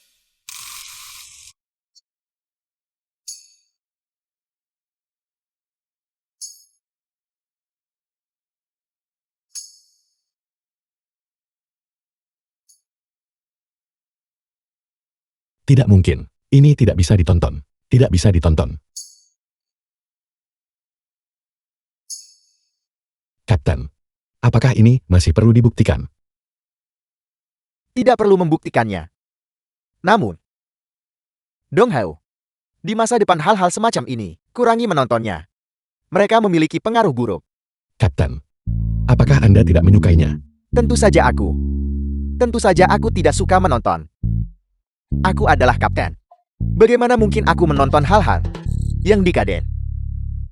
Tidak mungkin. Ini tidak bisa ditonton. Tidak bisa ditonton. Kapten. Apakah ini masih perlu dibuktikan? Tidak perlu membuktikannya. Namun, Dong Hao, di masa depan hal-hal semacam ini, kurangi menontonnya. Mereka memiliki pengaruh buruk. Kapten. Apakah Anda tidak menyukainya? Tentu saja aku. Tentu saja aku tidak suka menonton. Aku adalah kapten. Bagaimana mungkin aku menonton hal-hal yang dekaden?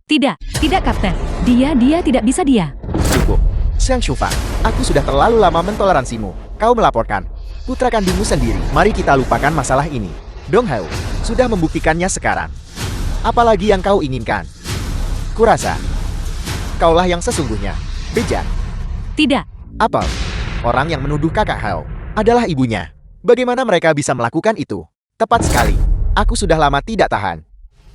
Tidak Kapten. Dia tidak bisa dia. Cukup. Xiang Shufa, aku sudah terlalu lama mentoleransimu. Kau melaporkan putra kandungmu sendiri. Mari kita lupakan masalah ini. Dong Hao sudah membuktikannya sekarang. Apalagi yang kau inginkan? Kurasa kaulah yang sesungguhnya. Bejat. Tidak. Apel, orang yang menuduh kakak Hao adalah ibunya. Bagaimana mereka bisa melakukan itu? Tepat sekali. Aku sudah lama tidak tahan.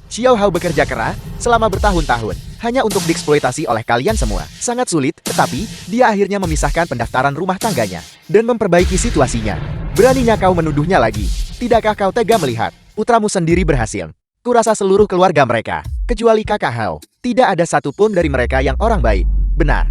Xiao Hao bekerja keras selama bertahun-tahun hanya untuk dieksploitasi oleh kalian semua. Sangat sulit, tetapi dia akhirnya memisahkan pendaftaran rumah tangganya dan memperbaiki situasinya. Beraninya kau menuduhnya lagi. Tidakkah kau tega melihat putramu sendiri berhasil? Kurasa seluruh keluarga mereka, kecuali kakak Hao, tidak ada satupun dari mereka yang orang baik. Benar.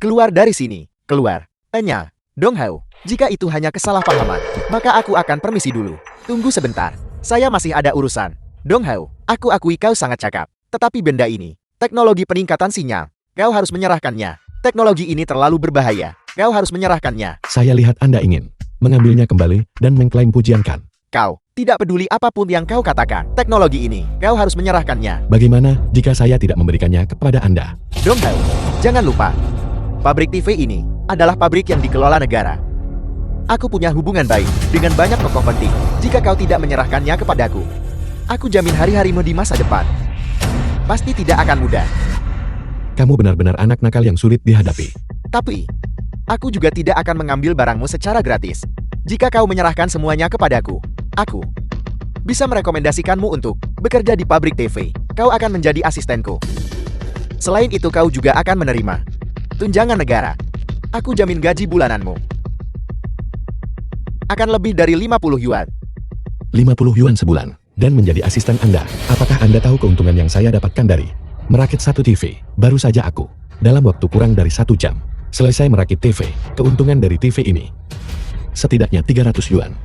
Keluar dari sini. Keluar. Tanya, Dong Hao, jika itu hanya kesalahpahaman, maka aku akan permisi dulu. Tunggu sebentar. Saya masih ada urusan. Dong Hao, aku akui kau sangat cakap. Tetapi benda ini, teknologi peningkatan sinyal. Kau harus menyerahkannya. Teknologi ini terlalu berbahaya. Kau harus menyerahkannya. Saya lihat Anda ingin mengambilnya kembali dan mengklaim pujian kan? Kau tidak peduli apapun yang kau katakan. Teknologi ini, kau harus menyerahkannya. Bagaimana jika saya tidak memberikannya kepada Anda? Dong Hao, jangan lupa. Pabrik TV ini adalah pabrik yang dikelola negara. Aku punya hubungan baik dengan banyak tokoh penting. Jika kau tidak menyerahkannya kepadaku, aku jamin hari-harimu di masa depan pasti tidak akan mudah. Kamu benar-benar anak nakal yang sulit dihadapi. Tapi, aku juga tidak akan mengambil barangmu secara gratis. Jika kau menyerahkan semuanya kepadaku, aku bisa merekomendasikanmu untuk bekerja di pabrik TV. Kau akan menjadi asistenku. Selain itu kau juga akan menerima tunjangan negara. Aku jamin gaji bulananmu akan lebih dari 50 yuan. 50 yuan sebulan, dan menjadi asisten Anda. Apakah Anda tahu keuntungan yang saya dapatkan dari merakit satu TV? Baru saja aku, dalam waktu kurang dari 1 jam, selesai merakit TV. Keuntungan dari TV ini setidaknya 300 yuan.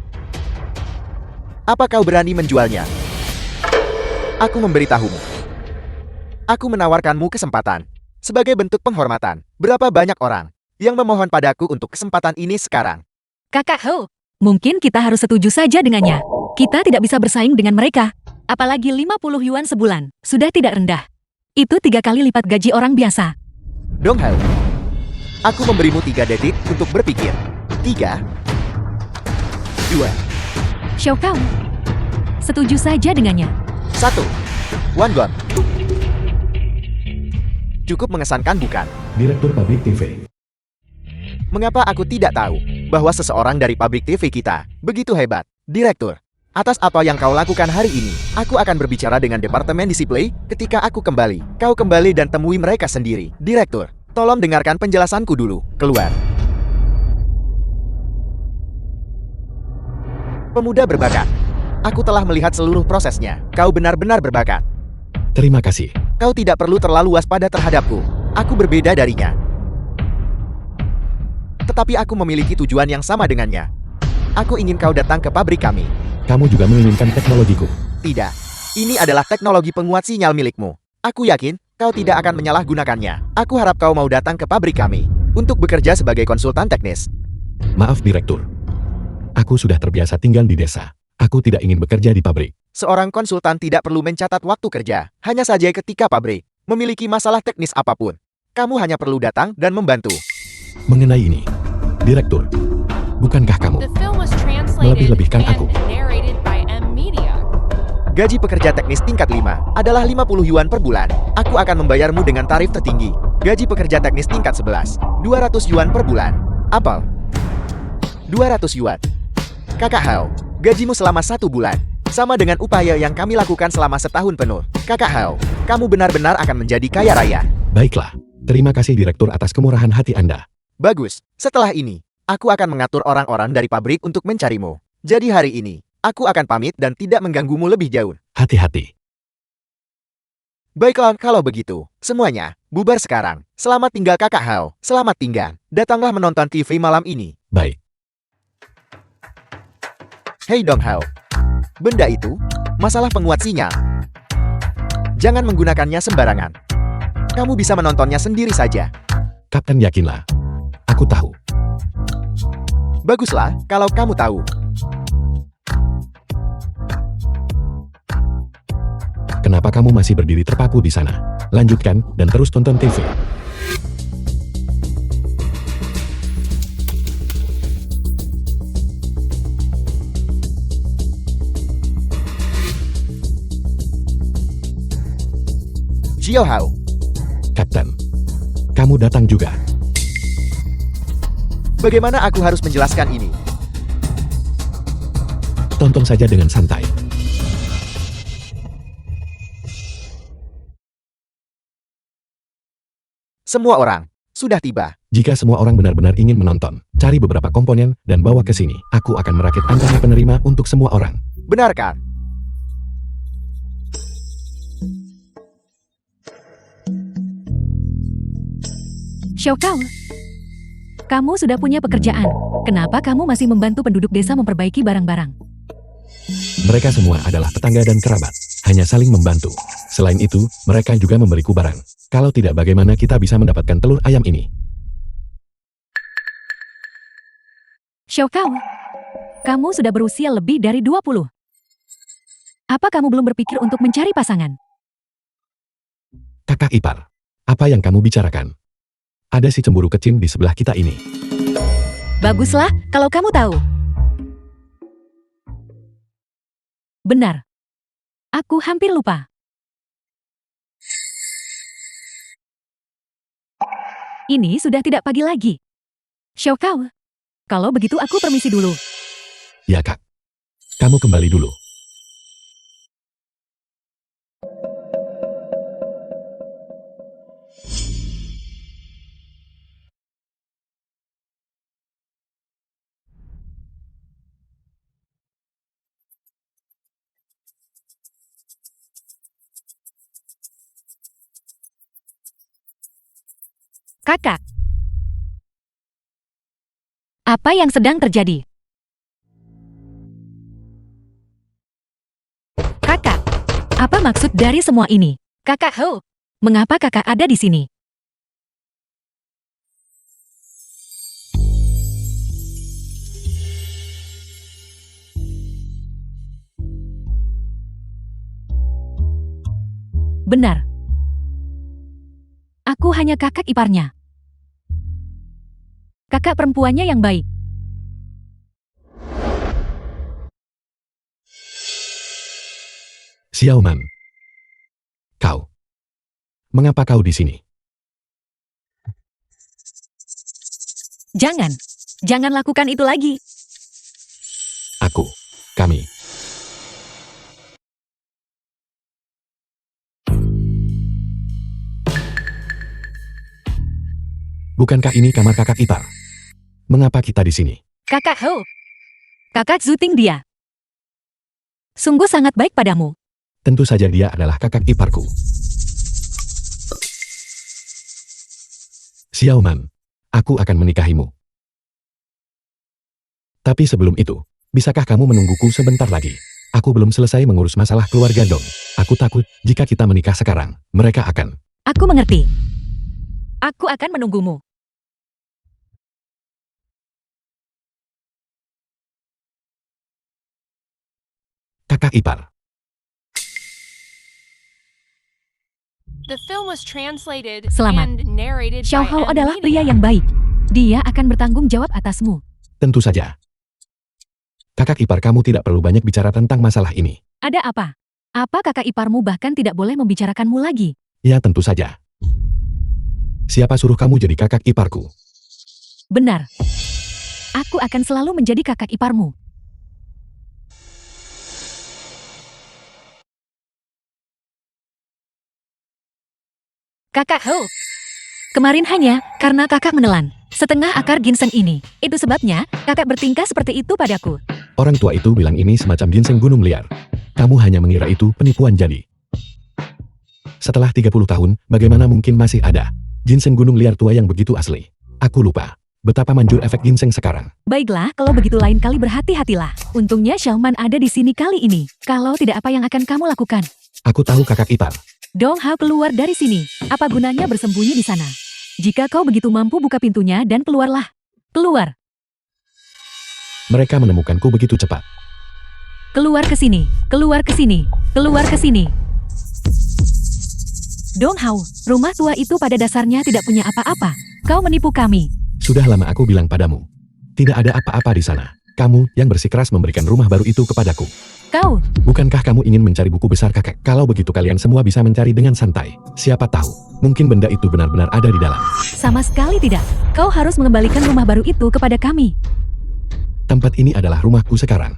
Apa kau berani menjualnya? Aku memberitahumu. Aku menawarkanmu kesempatan. Sebagai bentuk penghormatan, berapa banyak orang yang memohon padaku untuk kesempatan ini sekarang? Kakak Hao, mungkin kita harus setuju saja dengannya. Kita tidak bisa bersaing dengan mereka. Apalagi 50 yuan sebulan, sudah tidak rendah. Itu 3 kali lipat gaji orang biasa. Dong Hao, aku memberimu 3 detik untuk berpikir. 3, 2, Xiao Kao, setuju saja dengannya. 1. One Gun. Cukup mengesankan bukan? Direktur pabrik TV. Mengapa aku tidak tahu bahwa seseorang dari pabrik TV kita begitu hebat? Direktur, atas apa yang kau lakukan hari ini, aku akan berbicara dengan Departemen Disiplin ketika aku kembali. Kau kembali dan temui mereka sendiri. Direktur, tolong dengarkan penjelasanku dulu. Keluar. Pemuda berbakat. Aku telah melihat seluruh prosesnya. Kau benar-benar berbakat. Terima kasih. Kau tidak perlu terlalu waspada terhadapku. Aku berbeda darinya. Tetapi aku memiliki tujuan yang sama dengannya. Aku ingin kau datang ke pabrik kami. Kamu juga menginginkan teknologiku. Tidak. Ini adalah teknologi penguat sinyal milikmu. Aku yakin kau tidak akan menyalahgunakannya. Aku harap kau mau datang ke pabrik kami untuk bekerja sebagai konsultan teknis. Maaf Direktur. Aku sudah terbiasa tinggal di desa. Aku tidak ingin bekerja di pabrik. Seorang konsultan tidak perlu mencatat waktu kerja. Hanya saja ketika pabrik memiliki masalah teknis apapun, kamu hanya perlu datang dan membantu. Mengenai ini, Direktur, bukankah kamu The film was translated melebih-lebihkan aku? and narrated by M Media. Gaji pekerja teknis tingkat 5 adalah 50 yuan per bulan. Aku akan membayarmu dengan tarif tertinggi. Gaji pekerja teknis tingkat 11, 200 yuan per bulan. Apel, 200 yuan. Kakak Hao, gajimu selama 1 bulan sama dengan upaya yang kami lakukan selama setahun penuh. Kakak Hao, kamu benar-benar akan menjadi kaya raya. Baiklah, terima kasih Direktur atas kemurahan hati Anda. Bagus, setelah ini, aku akan mengatur orang-orang dari pabrik untuk mencarimu. Jadi hari ini, aku akan pamit dan tidak mengganggumu lebih jauh. Hati-hati. Baiklah, kalau begitu, semuanya, Bubar sekarang. Selamat tinggal kakak Hao. Selamat tinggal. Datanglah menonton TV malam ini. Baik. Hei Dong Hao. Benda itu, masalah penguat sinyal. Jangan menggunakannya sembarangan. Kamu bisa menontonnya sendiri saja. Kapten yakinlah. Aku tahu. Baguslah, kalau kamu tahu. Kenapa kamu masih berdiri terpaku di sana? Lanjutkan, dan terus tonton TV. Xiao Hao. Kapten. Kamu datang juga. Bagaimana aku harus menjelaskan ini? Tonton saja dengan santai. Semua orang sudah tiba. Jika semua orang benar-benar ingin menonton, cari beberapa komponen dan bawa ke sini. Aku akan merakit antena penerima untuk semua orang. Benarkah? Xiao Kao, kamu sudah punya pekerjaan. Kenapa kamu masih membantu penduduk desa memperbaiki barang-barang? Mereka semua adalah tetangga dan kerabat. Hanya saling membantu. Selain itu, mereka juga memberiku barang. Kalau tidak, bagaimana kita bisa mendapatkan telur ayam ini? Xiao Kao, kamu sudah berusia lebih dari 20. Apa kamu belum berpikir untuk mencari pasangan? Kakak ipar, apa yang kamu bicarakan? Ada si cemburu kecil di sebelah kita ini. Baguslah kalau kamu tahu. Benar. Aku hampir lupa. Ini sudah tidak pagi lagi. Xiao Kao, kalau begitu aku permisi dulu. Ya kak, kamu kembali dulu. Kakak, apa yang sedang terjadi? Kakak, apa maksud dari semua ini? Kakak Hao, mengapa kakak ada di sini? Benar. Aku hanya kakak iparnya. Kakak perempuannya yang baik. Xiaoman. Kau. Mengapa kau di sini? Jangan lakukan itu lagi. Kami. Bukankah ini kamar kakak ipar? Mengapa kita di sini? Kakak Hao, kakak Zuting dia. Sungguh sangat baik padamu. Tentu saja dia adalah kakak iparku. Xiaoman, aku akan menikahimu. Tapi sebelum itu, bisakah kamu menungguku sebentar lagi? Aku belum selesai mengurus masalah keluarga Dong. Aku takut jika kita menikah sekarang, mereka akan... Aku mengerti. Aku akan menunggumu. Kakak ipar. The film was translated Selamat. and narrated Xiao by Hao M. adalah Media. pria yang baik. Dia akan bertanggung jawab atasmu. Tentu saja. Kakak ipar kamu tidak perlu banyak bicara tentang masalah ini. Ada apa? Apa kakak iparmu bahkan tidak boleh membicarakanmu lagi? Ya tentu saja. Siapa suruh kamu jadi kakak iparku? Benar. Aku akan selalu menjadi kakak iparmu. Kakak Hao. Kemarin hanya karena kakak menelan setengah akar ginseng ini. Itu sebabnya kakak bertingkah seperti itu padaku. Orang tua itu bilang ini semacam ginseng gunung liar. Kamu hanya mengira itu penipuan jadi. Setelah 30 tahun, bagaimana mungkin masih ada ginseng gunung liar tua yang begitu asli? Aku lupa betapa manjur efek ginseng sekarang. Baiklah, kalau begitu lain kali berhati-hatilah. Untungnya Xiaoman ada di sini kali ini. Kalau tidak, apa yang akan kamu lakukan? Aku tahu kakak ipar. Dong Hao, keluar dari sini. Apa gunanya bersembunyi di sana? Jika kau begitu mampu, buka pintunya dan keluarlah. Keluar. Mereka menemukanku begitu cepat. Keluar ke sini. Keluar ke sini. Keluar ke sini. Dong Hao, rumah tua itu pada dasarnya tidak punya apa-apa. Kau menipu kami. Sudah lama aku bilang padamu. Tidak ada apa-apa di sana. Kamu yang bersikeras memberikan rumah baru itu kepadaku. Kau, Bukankah kamu ingin mencari buku besar kakek? Kalau begitu kalian semua bisa mencari dengan santai. Siapa tahu, mungkin benda itu benar-benar ada di dalam. sama sekali tidak. Kau harus mengembalikan rumah baru itu kepada kami. Tempat ini adalah rumahku sekarang.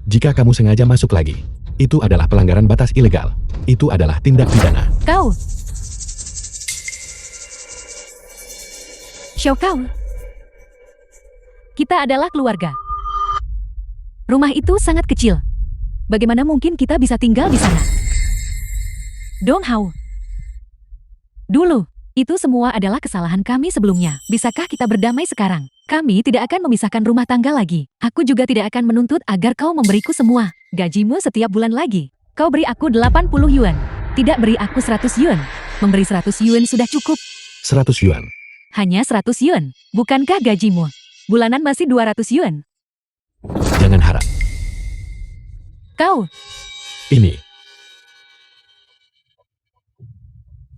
Jika kamu sengaja masuk lagi, itu adalah pelanggaran batas ilegal. Itu adalah tindak pidana. Kau. Xiao Kau. Kita adalah keluarga. Rumah itu sangat kecil. Bagaimana mungkin kita bisa tinggal di sana? Dong Hao. Dulu, itu semua adalah kesalahan kami sebelumnya. Bisakah kita berdamai sekarang? Kami tidak akan memisahkan rumah tangga lagi. Aku juga tidak akan menuntut agar kau memberiku semua gajimu setiap bulan lagi. Kau beri aku 80 yuan. Tidak beri aku 100 yuan. Memberi 100 yuan sudah cukup. 100 yuan. Hanya 100 yuan. Bukankah gajimu bulanan masih 200 yuan? Jangan harap. Kau. Ini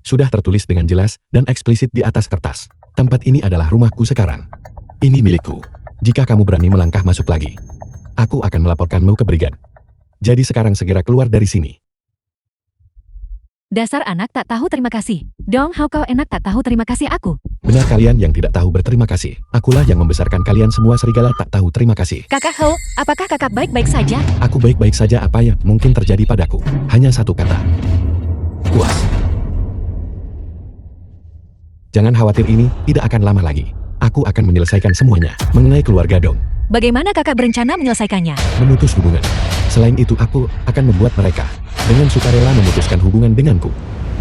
sudah tertulis dengan jelas dan eksplisit di atas kertas. Tempat ini adalah rumahku sekarang. Ini milikku. Jika kamu berani melangkah masuk lagi, aku akan melaporkanmu ke brigade. Jadi sekarang segera keluar dari sini. Dasar anak tak tahu terima kasih. Dong Hao, kau enak tak tahu terima kasih aku. Benar kalian yang tidak tahu berterima kasih. Akulah yang membesarkan kalian semua, serigala tak tahu terima kasih. Kakak Hao, apakah kakak baik-baik saja? Aku baik-baik saja. Apa yang mungkin terjadi padaku? Hanya satu kata. Puas. Jangan khawatir, ini tidak akan lama lagi. Aku akan menyelesaikan semuanya. Mengenai keluarga Dong, Bagaimana kakak berencana menyelesaikannya? memutus hubungan. Selain itu, aku akan membuat mereka dengan sukarela memutuskan hubungan denganku.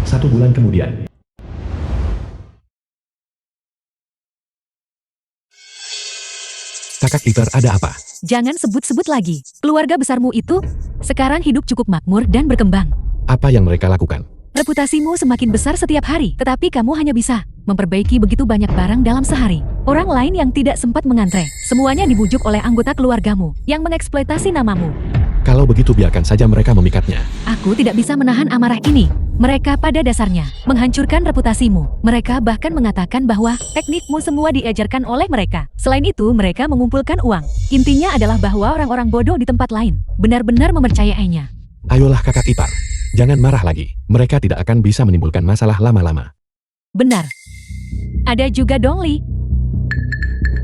1 bulan kemudian. Kakak ipar, ada apa? Jangan sebut-sebut lagi. Keluarga besarmu itu sekarang hidup cukup makmur dan berkembang. Apa yang mereka lakukan? Reputasimu semakin besar setiap hari, tetapi kamu hanya bisa memperbaiki begitu banyak barang dalam sehari. Orang lain yang tidak sempat mengantre, semuanya dibujuk oleh anggota keluargamu yang mengeksploitasi namamu. Kalau begitu biarkan saja mereka memikatnya. Aku tidak bisa menahan amarah ini. Mereka pada dasarnya menghancurkan reputasimu. Mereka bahkan mengatakan bahwa teknikmu semua diajarkan oleh mereka. Selain itu, mereka mengumpulkan uang. Intinya adalah bahwa orang-orang bodoh di tempat lain benar-benar mempercayainya. Ayolah kakak ipar, jangan marah lagi. Mereka tidak akan bisa menimbulkan masalah lama-lama. Benar. Ada juga Dong Li.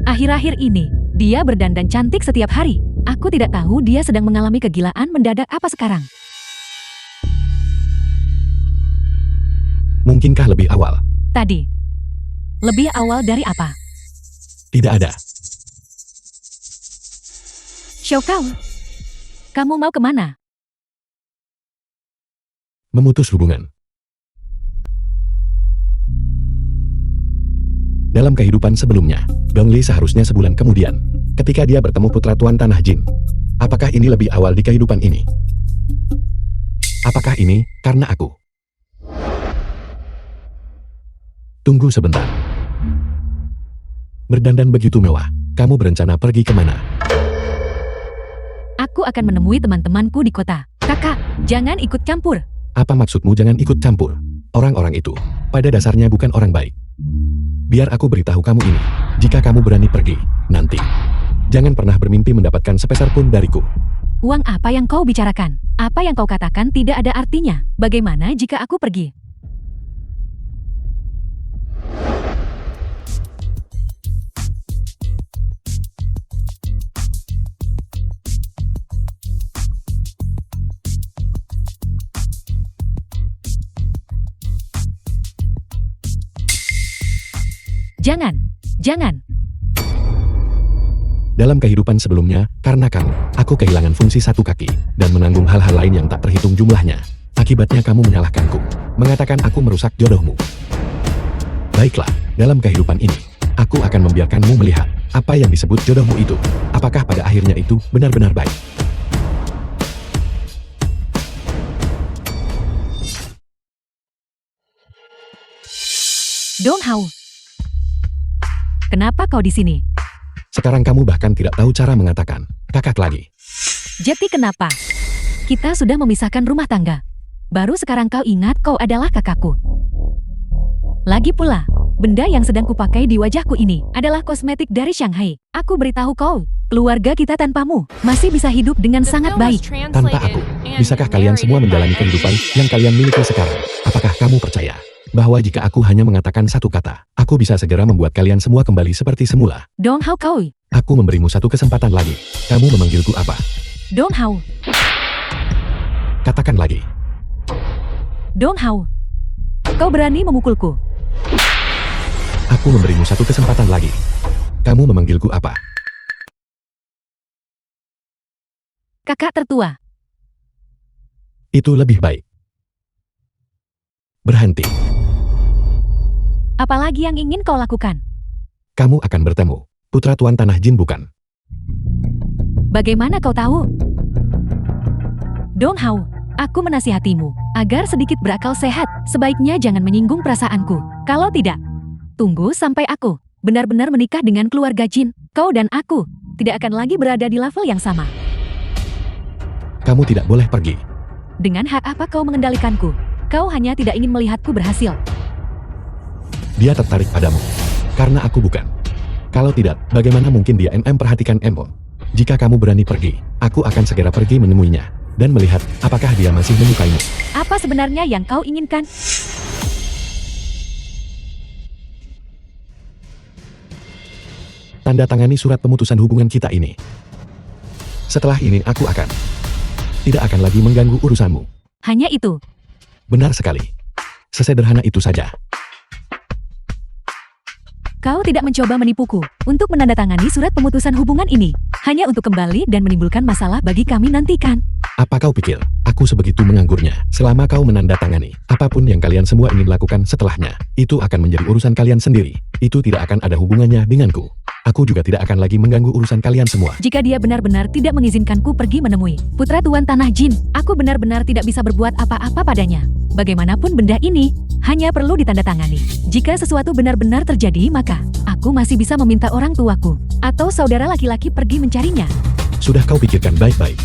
Akhir-akhir ini, dia berdandan cantik setiap hari. Aku tidak tahu dia sedang mengalami kegilaan mendadak apa sekarang. Mungkinkah lebih awal? Tadi. Lebih awal dari apa? Tidak ada. Xiao Kau, kamu mau kemana? Memutus hubungan. Dalam kehidupan sebelumnya, Dong Li seharusnya sebulan kemudian, ketika dia bertemu putra Tuan Tanah Jin. Apakah ini lebih awal di kehidupan ini? Apakah ini karena aku? Tunggu sebentar. Berdandan begitu mewah, kamu berencana pergi kemana? Aku akan menemui teman-temanku di kota. Kakak, jangan ikut campur. Apa maksudmu jangan ikut campur? Orang-orang itu, pada dasarnya bukan orang baik. Biar aku beritahu kamu ini, jika kamu berani pergi, nanti, jangan pernah bermimpi mendapatkan sepeser pun dariku. Uang apa yang kau bicarakan? Apa yang kau katakan tidak ada artinya. Bagaimana jika aku pergi? Jangan. Dalam kehidupan sebelumnya, karena kamu, aku kehilangan fungsi satu kaki, dan menanggung hal-hal lain yang tak terhitung jumlahnya. Akibatnya kamu menyalahkanku, mengatakan aku merusak jodohmu. Baiklah, dalam kehidupan ini, aku akan membiarkanmu melihat apa yang disebut jodohmu itu. Apakah pada akhirnya itu benar-benar baik? Dong Hao. Kenapa kau di sini? Sekarang kamu bahkan tidak tahu cara mengatakan kakak lagi. Jadi kenapa? Kita sudah memisahkan rumah tangga. Baru sekarang kau ingat kau adalah kakakku. Lagi pula, benda yang sedang kupakai di wajahku ini adalah kosmetik dari Shanghai. Aku beritahu kau, keluarga kita tanpamu masih bisa hidup dengan The sangat film was baik. Tanpa aku, translated and bisakah kalian semua narrated menjalani by kehidupan MC. yang kalian miliki sekarang? Apakah kamu percaya bahwa jika aku hanya mengatakan satu kata, aku bisa segera membuat kalian semua kembali seperti semula? Dong Hao kau. Aku memberimu satu kesempatan lagi. Kamu memanggilku apa? Dong Hao. Katakan lagi. Dong Hao. Kau berani memukulku. Aku memberimu satu kesempatan lagi. Kamu memanggilku apa? Kakak tertua. Itu lebih baik. Berhenti. Apalagi yang ingin kau lakukan? Kamu akan bertemu putra Tuan Tanah Jin, bukan? Bagaimana kau tahu? Dong Hao, aku menasihatimu agar sedikit berakal sehat. Sebaiknya jangan menyinggung perasaanku. Kalau tidak, tunggu sampai aku benar-benar menikah dengan keluarga Jin. Kau dan aku tidak akan lagi berada di level yang sama. Kamu tidak boleh pergi. Dengan hak apa kau mengendalikanku? Kau hanya tidak ingin melihatku berhasil. Dia tertarik padamu. Karena aku bukan. Kalau tidak, bagaimana mungkin dia perhatikan Mo? Jika kamu berani pergi, aku akan segera pergi menemuinya dan melihat apakah dia masih menyukaimu. Apa sebenarnya yang kau inginkan? Tanda tangani surat pemutusan hubungan kita ini. Setelah ini aku tidak akan lagi mengganggu urusanmu. Hanya itu. Benar sekali. Sesederhana itu saja. Kau tidak mencoba menipuku untuk menandatangani surat pemutusan hubungan ini. Hanya untuk kembali dan menimbulkan masalah bagi kami nanti kan? Apa kau pikir aku sebegitu menganggurnya? Selama kau menandatangani, apapun yang kalian semua ingin lakukan setelahnya, itu akan menjadi urusan kalian sendiri. Itu tidak akan ada hubungannya denganku. Aku juga tidak akan lagi mengganggu urusan kalian semua. Jika dia benar-benar tidak mengizinkanku pergi menemui putra Tuan Tanah Jin, aku benar-benar tidak bisa berbuat apa-apa padanya. Bagaimanapun benda ini hanya perlu ditandatangani. Jika sesuatu benar-benar terjadi, maka aku masih bisa meminta orang tuaku atau saudara laki-laki pergi mencarinya. Sudah kau pikirkan baik-baik.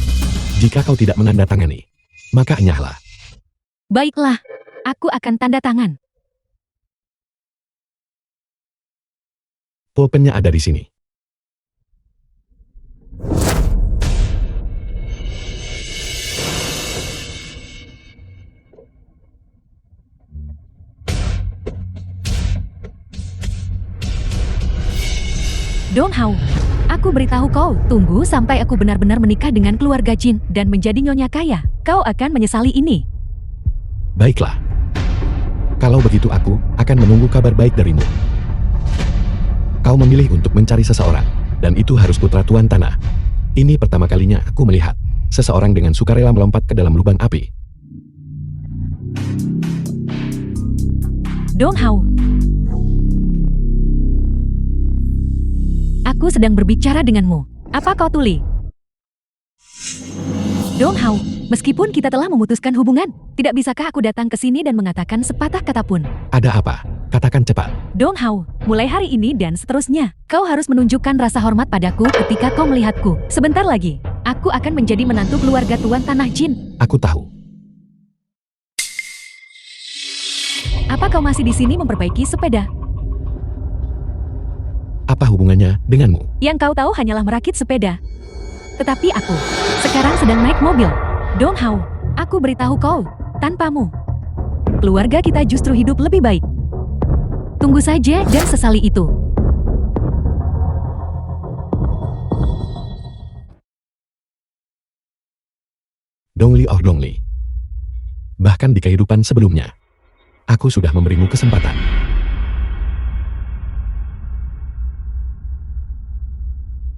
Jika kau tidak menandatangani, maka enyahlah. Baiklah, aku akan tanda tangan. Pulpennya ada di sini. Dong Hao, aku beritahu kau, tunggu sampai aku benar-benar menikah dengan keluarga Jin dan menjadi nyonya kaya. Kau akan menyesali ini. Baiklah. Kalau begitu aku akan menunggu kabar baik darimu. Kau memilih untuk mencari seseorang, dan itu harus putra Tuan Tanah. Ini pertama kalinya aku melihat seseorang dengan sukarela melompat ke dalam lubang api. Dong Hao, aku sedang berbicara denganmu. Apa kau tuli? Dong Hao, meskipun kita telah memutuskan hubungan, tidak bisakah aku datang ke sini dan mengatakan sepatah kata pun? Ada apa? Katakan cepat. Dong Hao, mulai hari ini dan seterusnya, kau harus menunjukkan rasa hormat padaku ketika kau melihatku. Sebentar lagi, aku akan menjadi menantu keluarga Tuan Tanah Jin. Aku tahu. Apa kau masih di sini memperbaiki sepeda? Apa hubungannya denganmu? Yang kau tahu hanyalah merakit sepeda. Tetapi aku sekarang sedang naik mobil. Dong Hao, aku beritahu kau, tanpamu keluarga kita justru hidup lebih baik. Tunggu saja dan sesali itu. Dongli oh Dongli. Bahkan di kehidupan sebelumnya, aku sudah memberimu kesempatan.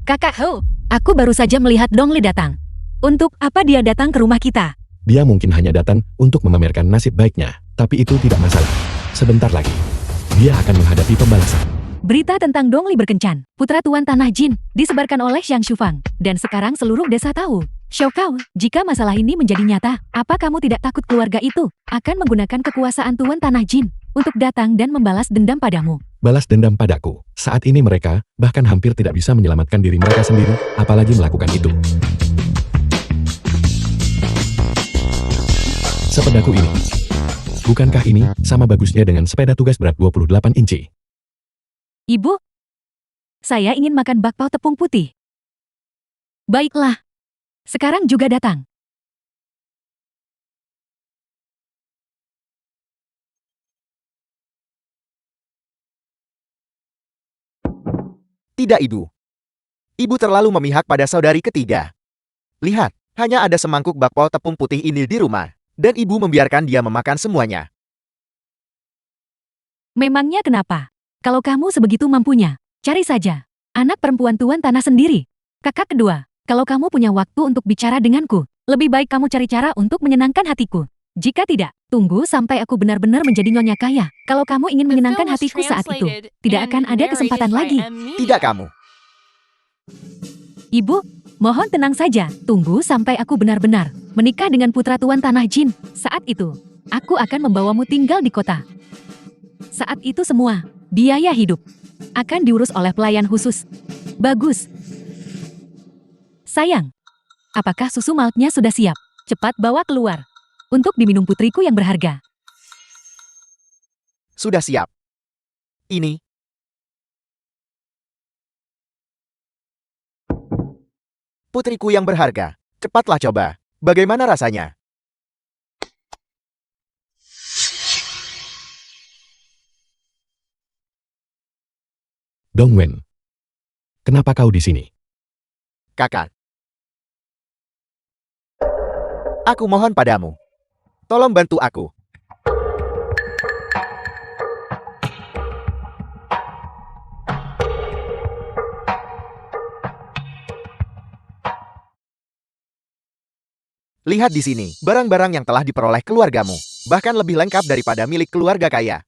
Kakak Hao, aku baru saja melihat Dongli datang. Untuk apa dia datang ke rumah kita? Dia mungkin hanya datang untuk memamerkan nasib baiknya, tapi itu tidak masalah. Sebentar lagi, dia akan menghadapi pembalasan. Berita tentang Dong Li berkencan, putra Tuan Tanah Jin, disebarkan oleh Xiang Shufang, dan sekarang seluruh desa tahu. Xiaokao, jika masalah ini menjadi nyata, apa kamu tidak takut keluarga itu akan menggunakan kekuasaan Tuan Tanah Jin untuk datang dan membalas dendam padamu? Balas dendam padaku. Saat ini mereka bahkan hampir tidak bisa menyelamatkan diri mereka sendiri, apalagi melakukan itu. Sepedaku ini. Bukankah ini sama bagusnya dengan sepeda tugas berat 28 inci? Ibu, saya ingin makan bakpao tepung putih. Baiklah, sekarang juga datang. Tidak, Ibu. Ibu terlalu memihak pada saudari ketiga. Lihat, hanya ada semangkuk bakpao tepung putih ini di rumah. Dan ibu membiarkan dia memakan semuanya. Memangnya kenapa? Kalau kamu sebegitu mampunya, cari saja anak perempuan Tuan Tanah sendiri. Kakak kedua, kalau kamu punya waktu untuk bicara denganku, lebih baik kamu cari cara untuk menyenangkan hatiku. Jika tidak, tunggu sampai aku benar-benar menjadi nyonya kaya. Kalau kamu ingin The menyenangkan film was hatiku saat itu, translated tidak akan and ada kesempatan narrated by lagi. Media. Tidak kamu. Ibu, mohon tenang saja, tunggu sampai aku benar-benar menikah dengan putra Tuan Tanah Jin. Saat itu, aku akan membawamu tinggal di kota. Saat itu semua, biaya hidup, akan diurus oleh pelayan khusus. Bagus. Sayang, apakah susu maltnya sudah siap? Cepat bawa keluar, untuk diminum putriku yang berharga. Sudah siap. Ini. Putriku yang berharga. Cepatlah coba. Bagaimana rasanya? Dongwen. Kenapa kau di sini? Kakak. Aku mohon padamu. Tolong bantu aku. Lihat di sini, barang-barang yang telah diperoleh keluargamu, bahkan lebih lengkap daripada milik keluarga kaya.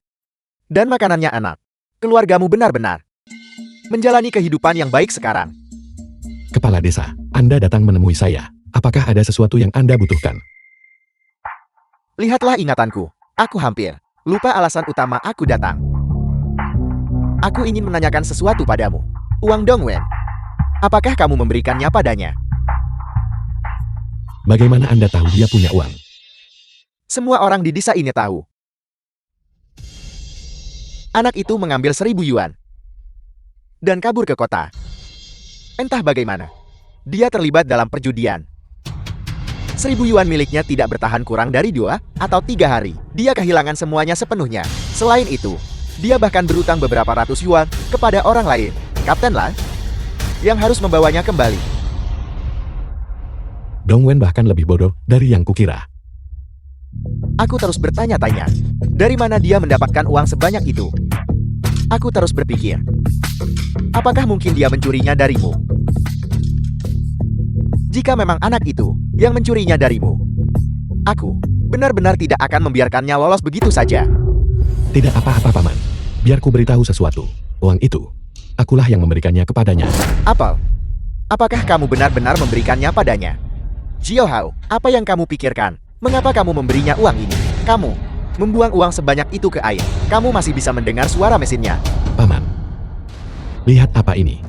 Dan makanannya enak. Keluargamu benar-benar menjalani kehidupan yang baik sekarang. Kepala desa, Anda datang menemui saya. Apakah ada sesuatu yang Anda butuhkan? Lihatlah ingatanku. Aku hampir lupa alasan utama aku datang. Aku ingin menanyakan sesuatu padamu. Uang Dongwen. Apakah kamu memberikannya padanya? Bagaimana Anda tahu dia punya uang? Semua orang di desa ini tahu. Anak itu mengambil 1.000 yuan. Dan kabur ke kota. Entah bagaimana. Dia terlibat dalam perjudian. 1.000 yuan miliknya tidak bertahan kurang dari 2 atau 3 hari. Dia kehilangan semuanya sepenuhnya. Selain itu, dia bahkan berutang beberapa ratus yuan kepada orang lain. Kapten lah yang harus membawanya kembali. Dongwen bahkan lebih bodoh dari yang kukira. Aku terus bertanya-tanya, dari mana dia mendapatkan uang sebanyak itu? Aku terus berpikir, apakah mungkin dia mencurinya darimu? Jika memang anak itu yang mencurinya darimu, aku benar-benar tidak akan membiarkannya lolos begitu saja. Tidak apa-apa, Paman. Biar ku beritahu sesuatu. Uang itu, akulah yang memberikannya kepadanya. Apel, apakah kamu benar-benar memberikannya padanya? Xiao Hao, apa yang kamu pikirkan? Mengapa kamu memberinya uang ini? Kamu membuang uang sebanyak itu ke air. Kamu masih bisa mendengar suara mesinnya. Paman, lihat apa ini.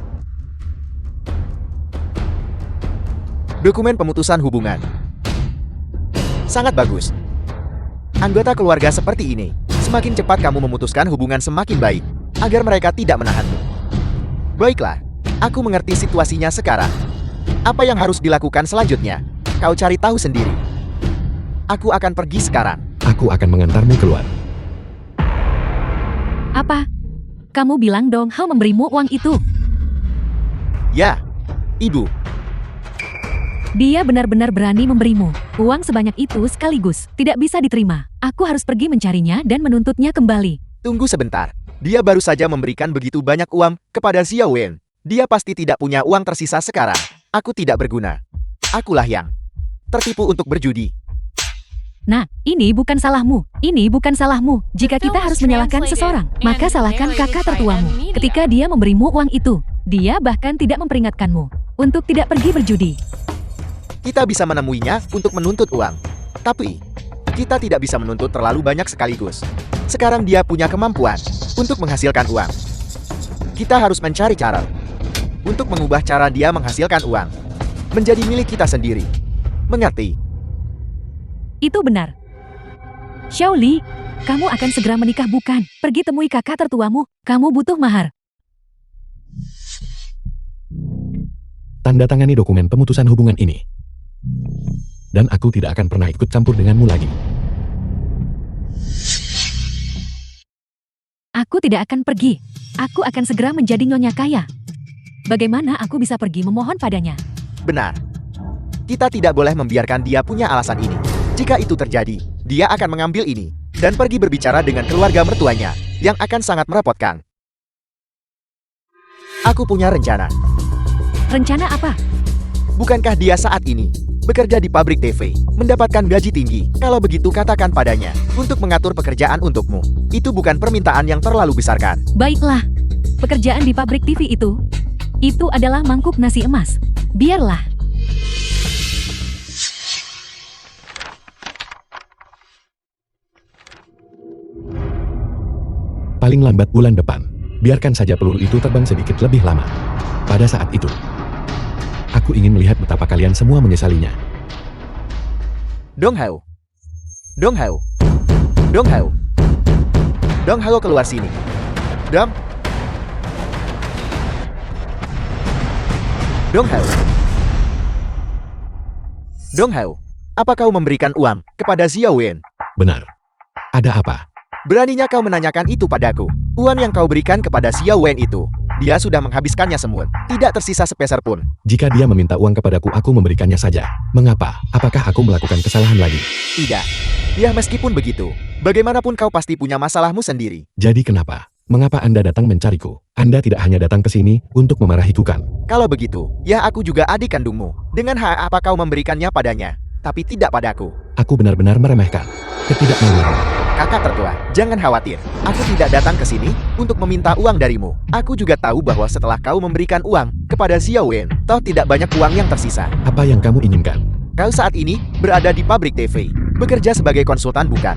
Dokumen pemutusan hubungan. Sangat bagus. Anggota keluarga seperti ini, semakin cepat kamu memutuskan hubungan semakin baik, agar mereka tidak menahanmu. Baiklah, aku mengerti situasinya sekarang. Apa yang harus dilakukan selanjutnya? Kau cari tahu sendiri. Aku akan pergi sekarang. Aku akan mengantarmu keluar. Apa? Kamu bilang Dong Hao memberimu uang itu? Ya, Ibu. Dia benar-benar berani memberimu uang sebanyak itu sekaligus. Tidak bisa diterima. Aku harus pergi mencarinya dan menuntutnya kembali. Tunggu sebentar. Dia baru saja memberikan begitu banyak uang kepada Xiao Wen. Dia pasti tidak punya uang tersisa sekarang. Aku tidak berguna. Akulah yang tertipu untuk berjudi. Nah, ini bukan salahmu. Ini bukan salahmu. Jika kita harus menyalahkan seseorang, maka salahkan kakak tertuamu. Ketika dia memberimu uang itu, dia bahkan tidak memperingatkanmu untuk tidak pergi berjudi. Kita bisa menemuinya untuk menuntut uang. Tapi, kita tidak bisa menuntut terlalu banyak sekaligus. Sekarang dia punya kemampuan untuk menghasilkan uang. Kita harus mencari cara untuk mengubah cara dia menghasilkan uang menjadi milik kita sendiri. Mengerti? Itu benar. Xiaoli, kamu akan segera menikah bukan? Pergi temui kakak tertuamu, kamu butuh mahar. Tanda tangani dokumen pemutusan hubungan ini. Dan aku tidak akan pernah ikut campur denganmu lagi. Aku tidak akan pergi. Aku akan segera menjadi nyonya kaya. Bagaimana aku bisa pergi memohon padanya? Benar. Kita tidak boleh membiarkan dia punya alasan ini. Jika itu terjadi, dia akan mengambil ini dan pergi berbicara dengan keluarga mertuanya yang akan sangat merepotkan. Aku punya rencana. Rencana apa? Bukankah dia saat ini bekerja di pabrik TV, mendapatkan gaji tinggi? Kalau begitu katakan padanya untuk mengatur pekerjaan untukmu. Itu bukan permintaan yang terlalu besar kan? Baiklah. Pekerjaan di pabrik TV itu adalah mangkuk nasi emas. Biarlah. Paling lambat bulan depan, biarkan saja peluru itu terbang sedikit lebih lama. Pada saat itu, aku ingin melihat betapa kalian semua menyesalinya. Dong Hao. Dong Hao. Dong Hao. Dong Hao keluar sini. Dong. Dong Hao. Dong Hao. Apa kau memberikan uang kepada Xiao Wen? Benar. Ada apa? Beraninya kau menanyakan itu padaku. Uang yang kau berikan kepada Xiao Wen itu, dia sudah menghabiskannya semua. Tidak tersisa sepeser pun. Jika dia meminta uang kepadaku, aku memberikannya saja. Mengapa? Apakah aku melakukan kesalahan lagi? Tidak. Ya meskipun begitu, bagaimanapun kau pasti punya masalahmu sendiri. Jadi kenapa? Mengapa Anda datang mencariku? Anda tidak hanya datang ke sini untuk memarahiku kan? Kalau begitu, ya aku juga adik kandungmu. Dengan hak apa kau memberikannya padanya, tapi tidak padaku. Aku benar-benar meremehkan. Ketidakmaluan. Kakak tertua, jangan khawatir. Aku tidak datang ke sini untuk meminta uang darimu. Aku juga tahu bahwa setelah kau memberikan uang kepada Xiao Wen, toh tidak banyak uang yang tersisa. Apa yang kamu inginkan? Kau saat ini berada di pabrik TV, bekerja sebagai konsultan bukan?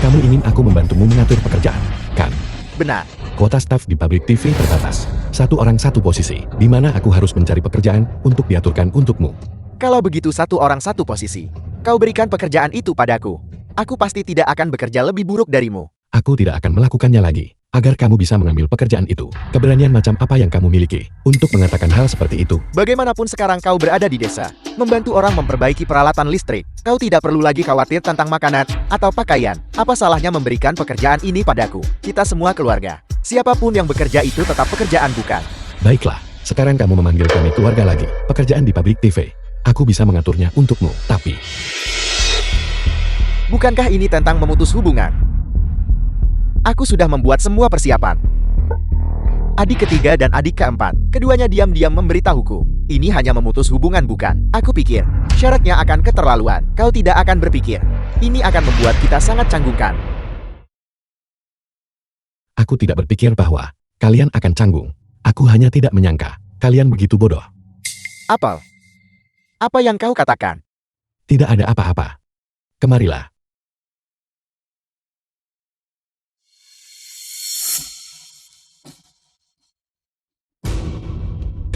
Kamu ingin aku membantumu mengatur pekerjaan, kan? Benar. Kuota staf di pabrik TV terbatas. Satu orang satu posisi, di mana aku harus mencari pekerjaan untuk diaturkan untukmu. Kalau begitu satu orang satu posisi, kau berikan pekerjaan itu padaku. Aku pasti tidak akan bekerja lebih buruk darimu. Aku tidak akan melakukannya lagi. Agar kamu bisa mengambil pekerjaan itu. Keberanian macam apa yang kamu miliki untuk mengatakan hal seperti itu? Bagaimanapun sekarang kau berada di desa, membantu orang memperbaiki peralatan listrik. Kau tidak perlu lagi khawatir tentang makanan atau pakaian. Apa salahnya memberikan pekerjaan ini padaku? Kita semua keluarga. Siapapun yang bekerja itu tetap pekerjaan bukan? Baiklah, sekarang kamu memanggil kami keluarga lagi. Pekerjaan di pabrik TV. Aku bisa mengaturnya untukmu, tapi... Bukankah ini tentang memutus hubungan? Aku sudah membuat semua persiapan. Adik ketiga dan adik keempat, keduanya diam-diam memberitahuku. Ini hanya memutus hubungan bukan? Aku pikir, syaratnya akan keterlaluan. Kau tidak akan berpikir. Ini akan membuat kita sangat canggungkan. Aku tidak berpikir bahwa kalian akan canggung. Aku hanya tidak menyangka kalian begitu bodoh. Apel, apa yang kau katakan? Tidak ada apa-apa. Kemarilah.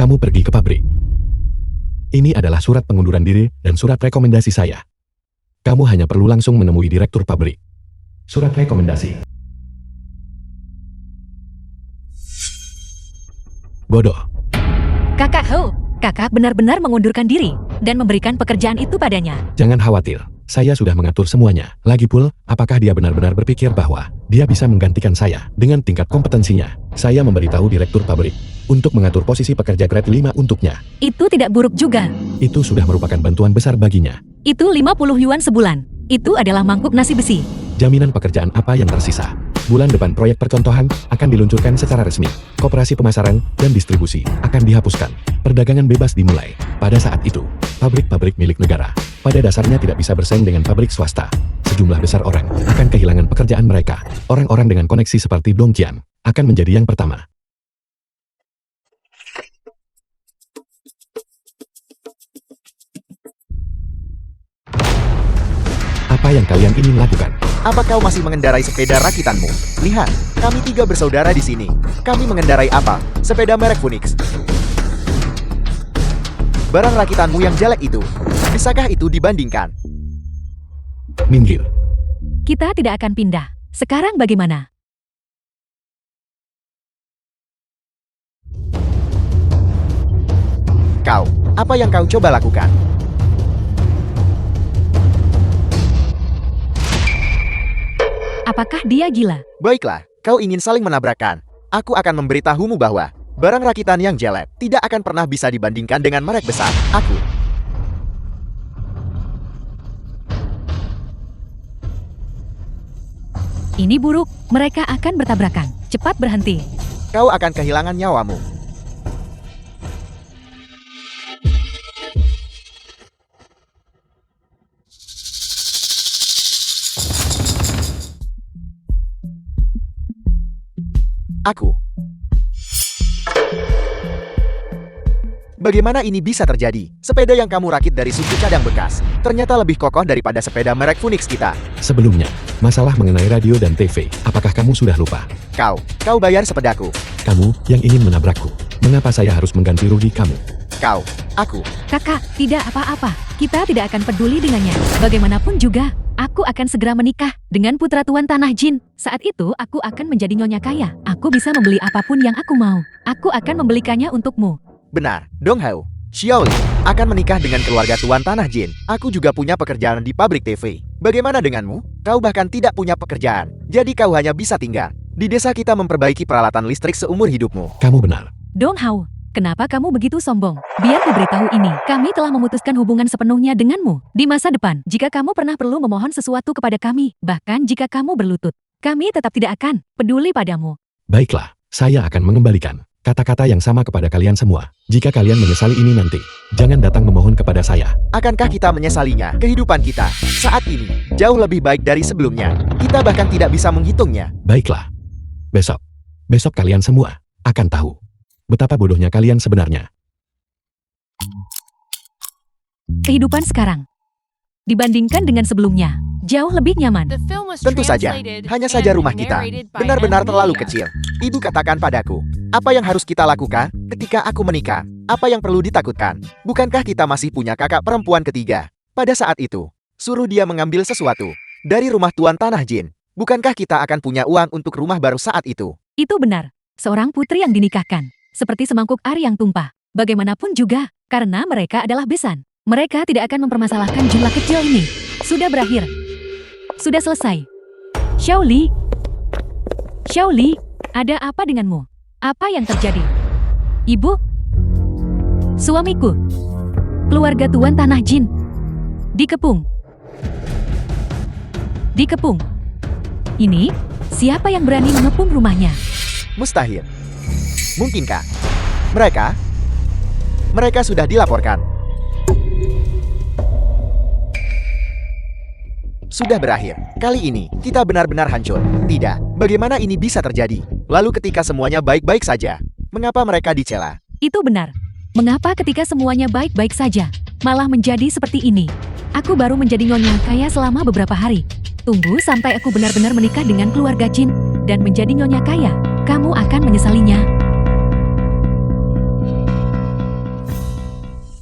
Kamu pergi ke pabrik. Ini adalah surat pengunduran diri dan surat rekomendasi saya. Kamu hanya perlu langsung menemui direktur pabrik. Surat rekomendasi. Bodoh. Kakak Ho, kakak benar-benar mengundurkan diri dan memberikan pekerjaan itu padanya. Jangan khawatir, saya sudah mengatur semuanya. Lagipul, apakah dia benar-benar berpikir bahwa dia bisa menggantikan saya dengan tingkat kompetensinya? Saya memberitahu direktur pabrik untuk mengatur posisi pekerja grade 5 untuknya. Itu tidak buruk juga. Itu sudah merupakan bantuan besar baginya. Itu 50 yuan sebulan. Itu adalah mangkuk nasi besi. Jaminan pekerjaan apa yang tersisa? Bulan depan proyek percontohan akan diluncurkan secara resmi. Koperasi pemasaran dan distribusi akan dihapuskan. Perdagangan bebas dimulai. Pada saat itu, pabrik-pabrik milik negara pada dasarnya tidak bisa bersaing dengan pabrik swasta. Sejumlah besar orang akan kehilangan pekerjaan mereka. Orang-orang dengan koneksi seperti Dong Qian akan menjadi yang pertama. Apa yang kalian ingin lakukan? Apa kau masih mengendarai sepeda rakitanmu? Lihat, kami 3 bersaudara di sini. Kami mengendarai apa? Sepeda merek Phoenix. Barang rakitanmu yang jelek itu. Bisakah itu dibandingkan? Minggir. Kita tidak akan pindah. Sekarang bagaimana? Kau, apa yang kau coba lakukan? Apakah dia gila? Baiklah, kau ingin saling menabrakkan. Aku akan memberitahumu bahwa barang rakitan yang jelek tidak akan pernah bisa dibandingkan dengan merek besar. Aku. Ini buruk, mereka akan bertabrakan. Cepat berhenti. Kau akan kehilangan nyawamu. Aku. Bagaimana ini bisa terjadi? Sepeda yang kamu rakit dari suku cadang bekas ternyata lebih kokoh daripada sepeda merek Phoenix kita. Sebelumnya, masalah mengenai radio dan TV. Apakah kamu sudah lupa? Kau bayar sepedaku. Kamu yang ingin menabrakku. Mengapa saya harus mengganti rugi kamu? Aku. Kakak, tidak apa-apa. Kita tidak akan peduli dengannya. Bagaimanapun juga, aku akan segera menikah dengan putra Tuan Tanah Jin. Saat itu, aku akan menjadi nyonya kaya. Aku bisa membeli apapun yang aku mau. Aku akan membelikannya untukmu. Benar, Dong Hao. Xiaoli akan menikah dengan keluarga Tuan Tanah Jin. Aku juga punya pekerjaan di pabrik TV. Bagaimana denganmu? Kau bahkan tidak punya pekerjaan. Jadi kau hanya bisa tinggal. Di desa kita memperbaiki peralatan listrik seumur hidupmu. Kamu benar. Dong Hao, kenapa kamu begitu sombong? Biar ku beritahu ini, kami telah memutuskan hubungan sepenuhnya denganmu. Di masa depan, jika kamu pernah perlu memohon sesuatu kepada kami, bahkan jika kamu berlutut, kami tetap tidak akan peduli padamu. Baiklah, saya akan mengembalikan kata-kata yang sama kepada kalian semua. Jika kalian menyesali ini nanti, jangan datang memohon kepada saya. Akankah kita menyesalinya? Kehidupan kita saat ini jauh lebih baik dari sebelumnya. Kita bahkan tidak bisa menghitungnya. Baiklah. Besok kalian semua akan tahu betapa bodohnya kalian sebenarnya. Kehidupan sekarang, dibandingkan dengan sebelumnya, jauh lebih nyaman. The film was Tentu saja, translated hanya saja and rumah kita narrated by benar-benar M. terlalu Nisha. kecil. Ibu katakan padaku, apa yang harus kita lakukan ketika aku menikah? Apa yang perlu ditakutkan? Bukankah kita masih punya kakak perempuan ketiga? Pada saat itu, suruh dia mengambil sesuatu dari rumah Tuan Tanah Jin. Bukankah kita akan punya uang untuk rumah baru saat itu? Itu benar, seorang putri yang dinikahkan, seperti semangkuk air yang tumpah. Bagaimanapun juga, karena mereka adalah besan. Mereka tidak akan mempermasalahkan jumlah kecil ini. Sudah berakhir. Sudah selesai. Xiaoli, ada apa denganmu? Apa yang terjadi? Ibu? Suamiku? Keluarga Tuan Tanah Jin? Dikepung. Ini, siapa yang berani mengepung rumahnya? Mustahil. Mungkinkah? Mereka sudah dilaporkan. Sudah berakhir. Kali ini, kita benar-benar hancur. Tidak, bagaimana ini bisa terjadi? Lalu ketika semuanya baik-baik saja, mengapa mereka dicela? Itu benar. Mengapa ketika semuanya baik-baik saja, malah menjadi seperti ini? Aku baru menjadi nyonya kaya selama beberapa hari. Tunggu sampai aku benar-benar menikah dengan keluarga Jin dan menjadi nyonya kaya. Kamu akan menyesalinya.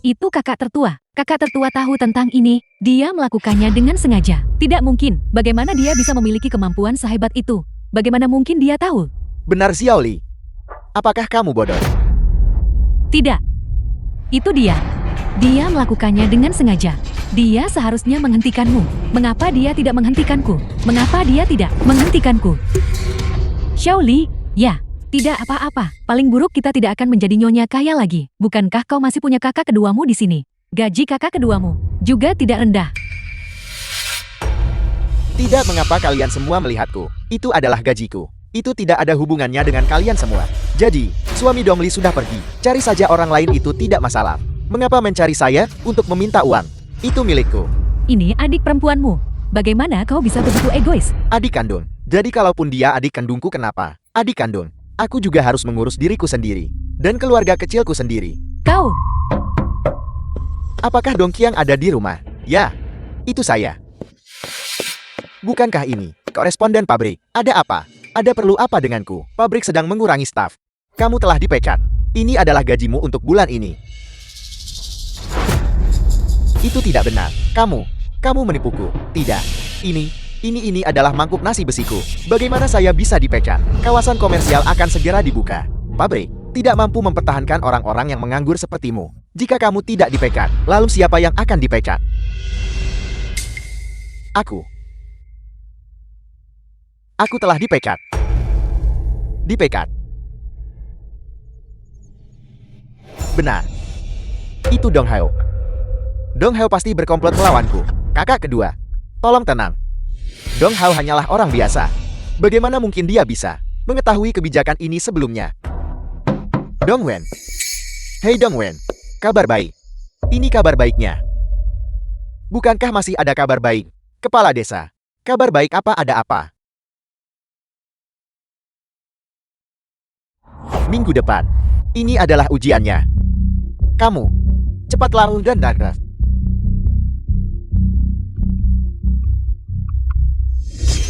Itu kakak tertua. Kakak tertua tahu tentang ini. Dia melakukannya dengan sengaja. Tidak mungkin. Bagaimana dia bisa memiliki kemampuan sehebat itu? Bagaimana mungkin dia tahu? Benar, Xiaoli. Apakah kamu bodoh? Tidak. Itu dia. Dia melakukannya dengan sengaja. Dia seharusnya menghentikanmu. Mengapa dia tidak menghentikanku? Mengapa dia tidak menghentikanku? Xiaoli, ya, tidak apa-apa. Paling buruk kita tidak akan menjadi nyonya kaya lagi. Bukankah kau masih punya kakak keduamu di sini? Gaji kakak keduamu juga tidak rendah. Tidak, mengapa kalian semua melihatku? Itu adalah gajiku. Itu tidak ada hubungannya dengan kalian semua. Jadi, suami Dongli sudah pergi. Cari saja orang lain, itu tidak masalah. Mengapa mencari saya untuk meminta uang? Itu milikku. Ini adik perempuanmu. Bagaimana kau bisa begitu egois? Adik kandung. Jadi kalaupun dia adik kandungku, kenapa? Adik kandung. Aku juga harus mengurus diriku sendiri. Dan keluarga kecilku sendiri. Kau, Apakah Dongqiang ada di rumah? Ya, itu saya. Bukankah ini koresponden pabrik? Ada apa? Ada perlu apa denganku? Pabrik sedang mengurangi staf. Kamu telah dipecat. Ini adalah gajimu untuk bulan ini. Itu tidak benar. Kamu menipuku. Tidak. Ini adalah mangkuk nasi besiku. Bagaimana saya bisa dipecat? Kawasan komersial akan segera dibuka. Pabrik tidak mampu mempertahankan orang-orang yang menganggur sepertimu. Jika kamu tidak dipecat, lalu siapa yang akan dipecat? Aku telah dipecat. Dipecat. Benar. Itu Dong Hao. Dong Hao pasti berkomplot melawanku. Kakak kedua, tolong tenang. Dong Hao hanyalah orang biasa. Bagaimana mungkin dia bisa mengetahui kebijakan ini sebelumnya? Dong Wen. Hei Dong Wen. Kabar baik. Ini kabar baiknya. Bukankah masih ada kabar baik? Kepala desa. Kabar baik apa, ada apa? Minggu depan. Ini adalah ujiannya. Kamu. Cepat lalu dan darat.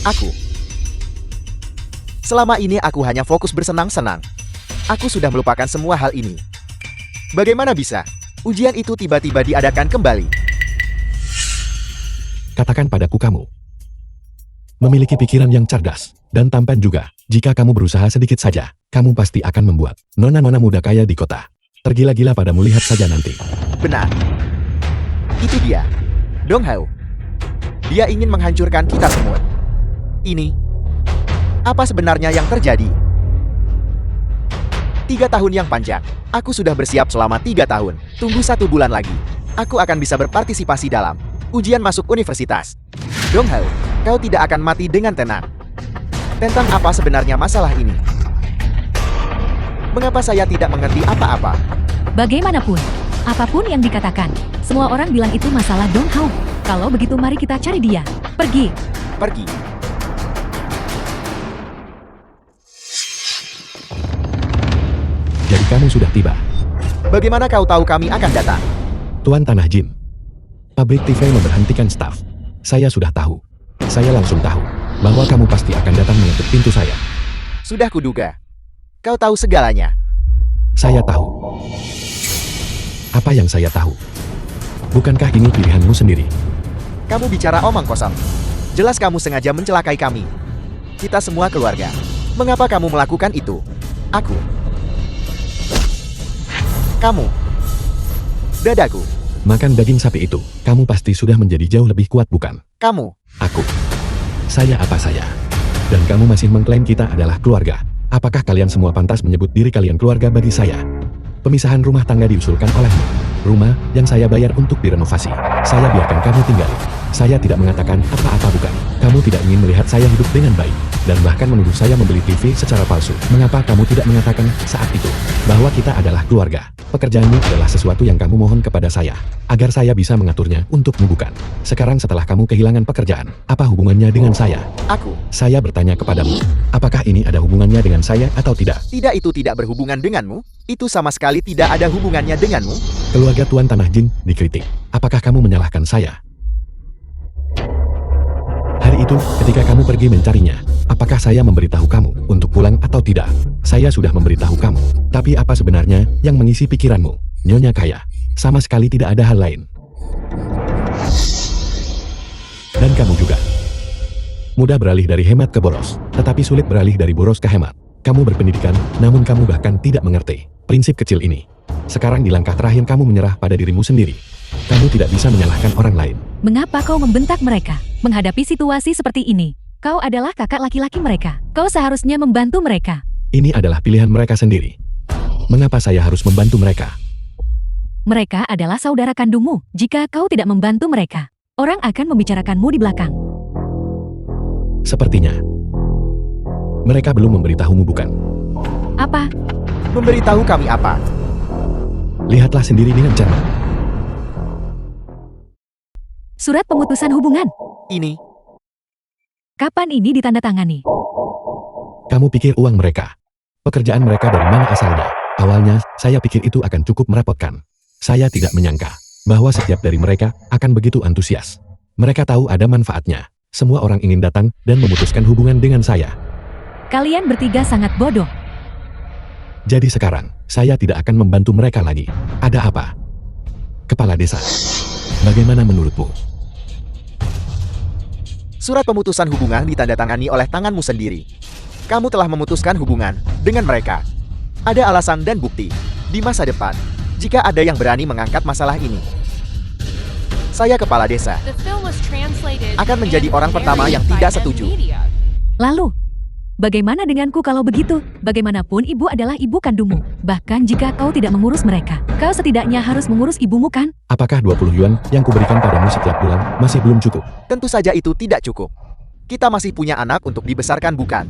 Aku. Selama ini aku hanya fokus bersenang-senang. Aku sudah melupakan semua hal ini. Bagaimana bisa ujian itu tiba-tiba diadakan kembali? Katakan padaku kamu. Memiliki pikiran yang cerdas, dan tampan juga. Jika kamu berusaha sedikit saja, kamu pasti akan membuat nona-nona muda kaya di kota tergila-gila padamu, lihat saja nanti. Benar. Itu dia. Dong Hao. Dia ingin menghancurkan kita semua. Ini. Apa sebenarnya yang terjadi? 3 tahun yang panjang. Aku sudah bersiap selama 3 tahun. Tunggu 1 bulan lagi. Aku akan bisa berpartisipasi dalam ujian masuk universitas. Dong Hao, kau tidak akan mati dengan tenang. Tentang apa sebenarnya masalah ini? Mengapa saya tidak mengerti apa-apa? bagaimanapun, apapun yang dikatakan, semua orang bilang itu masalah Dong Hao. Kalau begitu mari kita cari dia. Pergi. Pergi. Jadi kamu sudah tiba. Bagaimana kau tahu kami akan datang? Tuan Tanah Jin. Pabrik TV memberhentikan staf. Saya sudah tahu. Saya langsung tahu bahwa kamu pasti akan datang mengetuk pintu saya. Sudah kuduga. Kau tahu segalanya. Saya tahu. Apa yang saya tahu? Bukankah ini pilihanmu sendiri? Kamu bicara omong kosong. Jelas kamu sengaja mencelakai kami. Kita semua keluarga. Mengapa kamu melakukan itu? Aku. Kamu. Dadaku. Makan daging sapi itu, kamu pasti sudah menjadi jauh lebih kuat, bukan? Kamu. Aku. Saya apa saya? Dan kamu masih mengklaim kita adalah keluarga. Apakah kalian semua pantas menyebut diri kalian keluarga bagi saya? Pemisahan rumah tangga diusulkan olehmu. Rumah yang saya bayar untuk direnovasi. Saya biarkan kamu tinggal. Saya tidak mengatakan apa-apa, bukan? Kamu tidak ingin melihat saya hidup dengan baik. Dan bahkan menuduh saya membeli TV secara palsu. Mengapa kamu tidak mengatakan saat itu bahwa kita adalah keluarga? Pekerjaanmu adalah sesuatu yang kamu mohon kepada saya, agar saya bisa mengaturnya untukmu, bukan? Sekarang setelah kamu kehilangan pekerjaan, apa hubungannya dengan saya? Aku. Saya bertanya kepadamu, apakah ini ada hubungannya dengan saya atau tidak? Tidak, itu tidak berhubungan denganmu. Itu sama sekali tidak ada hubungannya denganmu. Keluarga Tuan Tanah Jin dikritik. Apakah kamu menyalahkan saya? Hari itu, ketika kamu pergi mencarinya, apakah saya memberitahu kamu untuk pulang atau tidak? Saya sudah memberitahu kamu. Tapi apa sebenarnya yang mengisi pikiranmu? Nyonya kaya. Sama sekali tidak ada hal lain. Dan kamu juga. Mudah beralih dari hemat ke boros, tetapi sulit beralih dari boros ke hemat. Kamu berpendidikan, namun kamu bahkan tidak mengerti prinsip kecil ini. Sekarang di langkah terakhir kamu menyerah pada dirimu sendiri. Kamu tidak bisa menyalahkan orang lain. Mengapa kau membentak mereka? Menghadapi situasi seperti ini, kau adalah kakak laki-laki mereka. Kau seharusnya membantu mereka. Ini adalah pilihan mereka sendiri. Mengapa saya harus membantu mereka? Mereka adalah saudara kandungmu. Jika kau tidak membantu mereka, orang akan membicarakanmu di belakang. Sepertinya Mereka belum memberitahumu bukan? Apa? Memberitahu kami apa? Lihatlah sendiri dengan cermat. Surat pemutusan hubungan. Ini, Kapan ini ditandatangani? Kamu pikir uang mereka? Pekerjaan mereka dari mana asalnya? Awalnya, saya pikir itu akan cukup merepotkan. Saya tidak menyangka bahwa setiap dari mereka akan begitu antusias. Mereka tahu ada manfaatnya. Semua orang ingin datang dan memutuskan hubungan dengan saya. Kalian bertiga sangat bodoh. Jadi sekarang, saya tidak akan membantu mereka lagi. Ada apa? Kepala desa, bagaimana menurutmu? surat pemutusan hubungan ditandatangani oleh tanganmu sendiri. Kamu telah memutuskan hubungan dengan mereka. Ada alasan dan bukti di masa depan jika ada yang berani mengangkat masalah ini. Saya kepala desa The film was translated akan menjadi and orang pertama yang narrated tidak by M setuju. Media. Lalu, bagaimana denganku kalau begitu? Bagaimanapun ibu adalah ibu kandungmu. Bahkan jika kau tidak mengurus mereka, kau setidaknya harus mengurus ibumu kan? Apakah 20 yuan yang kuberikan padamu setiap bulan masih belum cukup? Tentu saja itu tidak cukup. Kita masih punya anak untuk dibesarkan, bukan?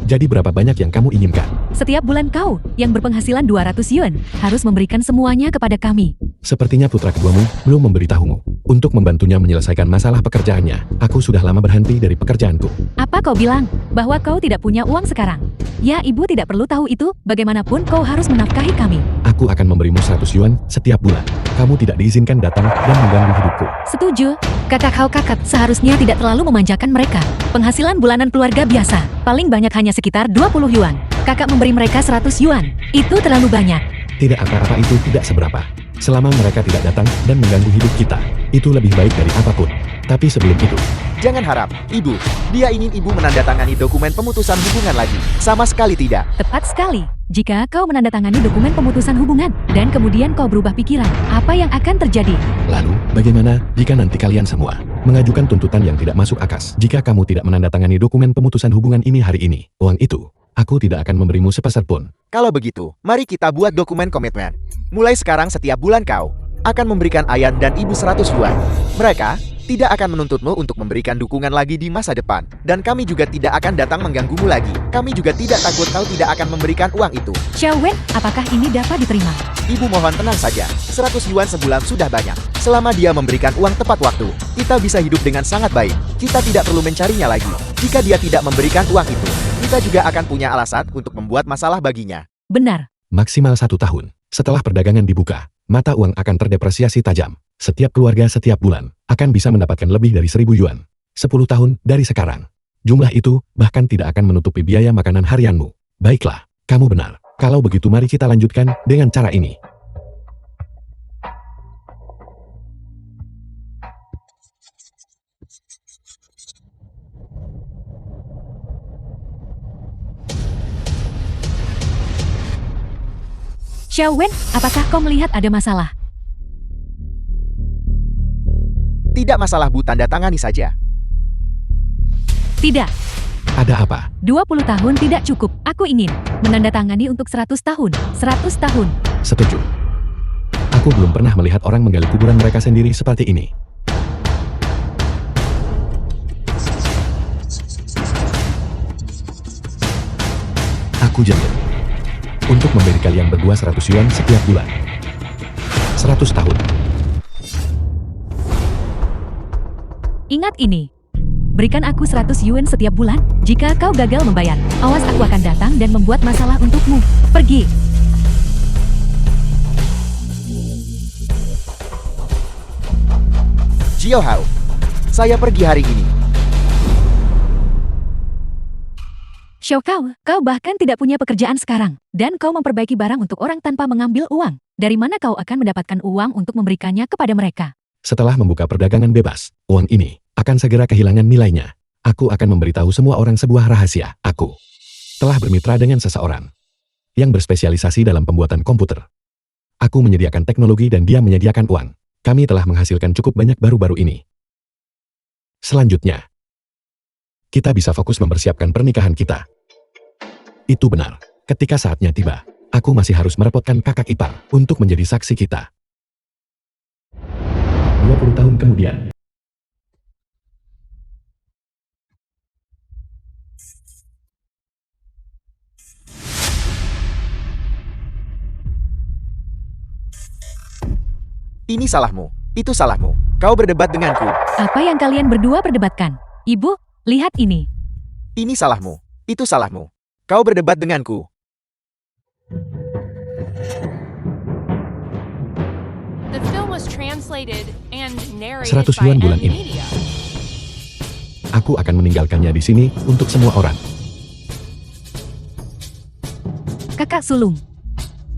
Jadi berapa banyak yang kamu inginkan? Setiap bulan kau, yang berpenghasilan 200 yuan, harus memberikan semuanya kepada kami. Sepertinya putra keduamu belum memberitahumu. Untuk membantunya menyelesaikan masalah pekerjaannya, aku sudah lama berhenti dari pekerjaanku. Apa kau bilang? Bahwa kau tidak punya uang sekarang? Ya, ibu tidak perlu tahu itu. Bagaimanapun kau harus menafkahi kami. Aku akan memberimu 100 yuan setiap bulan. Kamu tidak diizinkan datang dan mengganggu hidupku. Setuju. Kakak seharusnya tidak terlalu memanjakan mereka. Penghasilan bulanan keluarga biasa, paling banyak hanya sekitar 20 yuan. Kakak memberi mereka 100 yuan. Itu terlalu banyak. Tidak apa-apa, itu tidak seberapa. Selama mereka tidak datang dan mengganggu hidup kita, itu lebih baik dari apapun. Tapi sebelum itu, Jangan harap, ibu. Dia ingin ibu menandatangani dokumen pemutusan hubungan lagi. Sama sekali tidak. Tepat sekali. Jika kau menandatangani dokumen pemutusan hubungan, dan kemudian kau berubah pikiran, apa yang akan terjadi? lalu bagaimana jika nanti kalian semua mengajukan tuntutan yang tidak masuk akal? Jika kamu tidak menandatangani dokumen pemutusan hubungan ini hari ini, uang itu, aku tidak akan memberimu sepeser pun. Kalau begitu, mari kita buat dokumen komitmen. Mulai sekarang setiap bulan kau akan memberikan ayah dan ibu 100 yuan. Mereka tidak akan menuntutmu untuk memberikan dukungan lagi di masa depan. Dan kami juga tidak akan datang mengganggumu lagi. Kami juga tidak takut kau tidak akan memberikan uang itu. Xiao Wen, apakah ini dapat diterima? Ibu mohon tenang saja. 100 yuan sebulan sudah banyak. Selama dia memberikan uang tepat waktu, kita bisa hidup dengan sangat baik. Kita tidak perlu mencarinya lagi. Jika dia tidak memberikan uang itu, kita juga akan punya alasan untuk membuat masalah baginya. Benar. Maksimal 1 tahun. Setelah perdagangan dibuka, mata uang akan terdepresiasi tajam. Setiap keluarga setiap bulan akan bisa mendapatkan lebih dari 1.000 yuan. 10 tahun dari sekarang. Jumlah itu bahkan tidak akan menutupi biaya makanan harianmu. Baiklah, kamu benar. Kalau begitu mari kita lanjutkan dengan cara ini. Xiao Wen, apakah kau melihat ada masalah? Tidak masalah, Bu, tanda tangani saja. Tidak. Ada apa? 20 tahun tidak cukup. Aku ingin menandatangani untuk 100 tahun. 100 tahun. Setuju. Aku belum pernah melihat orang menggali kuburan mereka sendiri seperti ini. Aku janji untuk memberi kalian berdua 100 yuan setiap bulan. 100 tahun. Ingat ini. Berikan aku 100 yuan setiap bulan. Jika kau gagal membayar, awas aku akan datang dan membuat masalah untukmu. Pergi. Jiao Hao, saya pergi hari ini. Xiao Kao, kau bahkan tidak punya pekerjaan sekarang. Dan kau memperbaiki barang untuk orang tanpa mengambil uang. Dari mana kau akan mendapatkan uang untuk memberikannya kepada mereka? Setelah membuka perdagangan bebas, uang ini akan segera kehilangan nilainya. Aku akan memberitahu semua orang sebuah rahasia. Aku telah bermitra dengan seseorang yang berspesialisasi dalam pembuatan komputer. Aku menyediakan teknologi dan dia menyediakan uang. Kami telah menghasilkan cukup banyak baru-baru ini. Selanjutnya, kita bisa fokus mempersiapkan pernikahan kita. Itu benar. Ketika saatnya tiba, aku masih harus merepotkan kakak ipar untuk menjadi saksi kita. 20 tahun kemudian. Ini salahmu. Itu salahmu. Kau berdebat denganku. Apa yang kalian berdua perdebatkan? Ibu, lihat ini. Ini salahmu. Itu salahmu. Kau berdebat denganku. The film was translated and narrated 100 by yuan bulan M ini. Media. Aku akan meninggalkannya di sini untuk semua orang. Kakak sulung,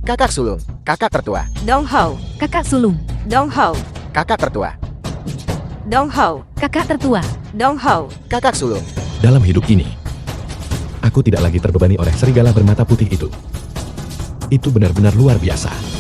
Kakak sulung. Kakak tertua. Dong Ho, kakak sulung, Dong Ho, Kakak tertua. Dong Ho, kakak tertua. Dong Ho. Kakak sulung. Dalam hidup ini, aku tidak lagi terbebani oleh serigala bermata putih itu. Itu benar-benar luar biasa.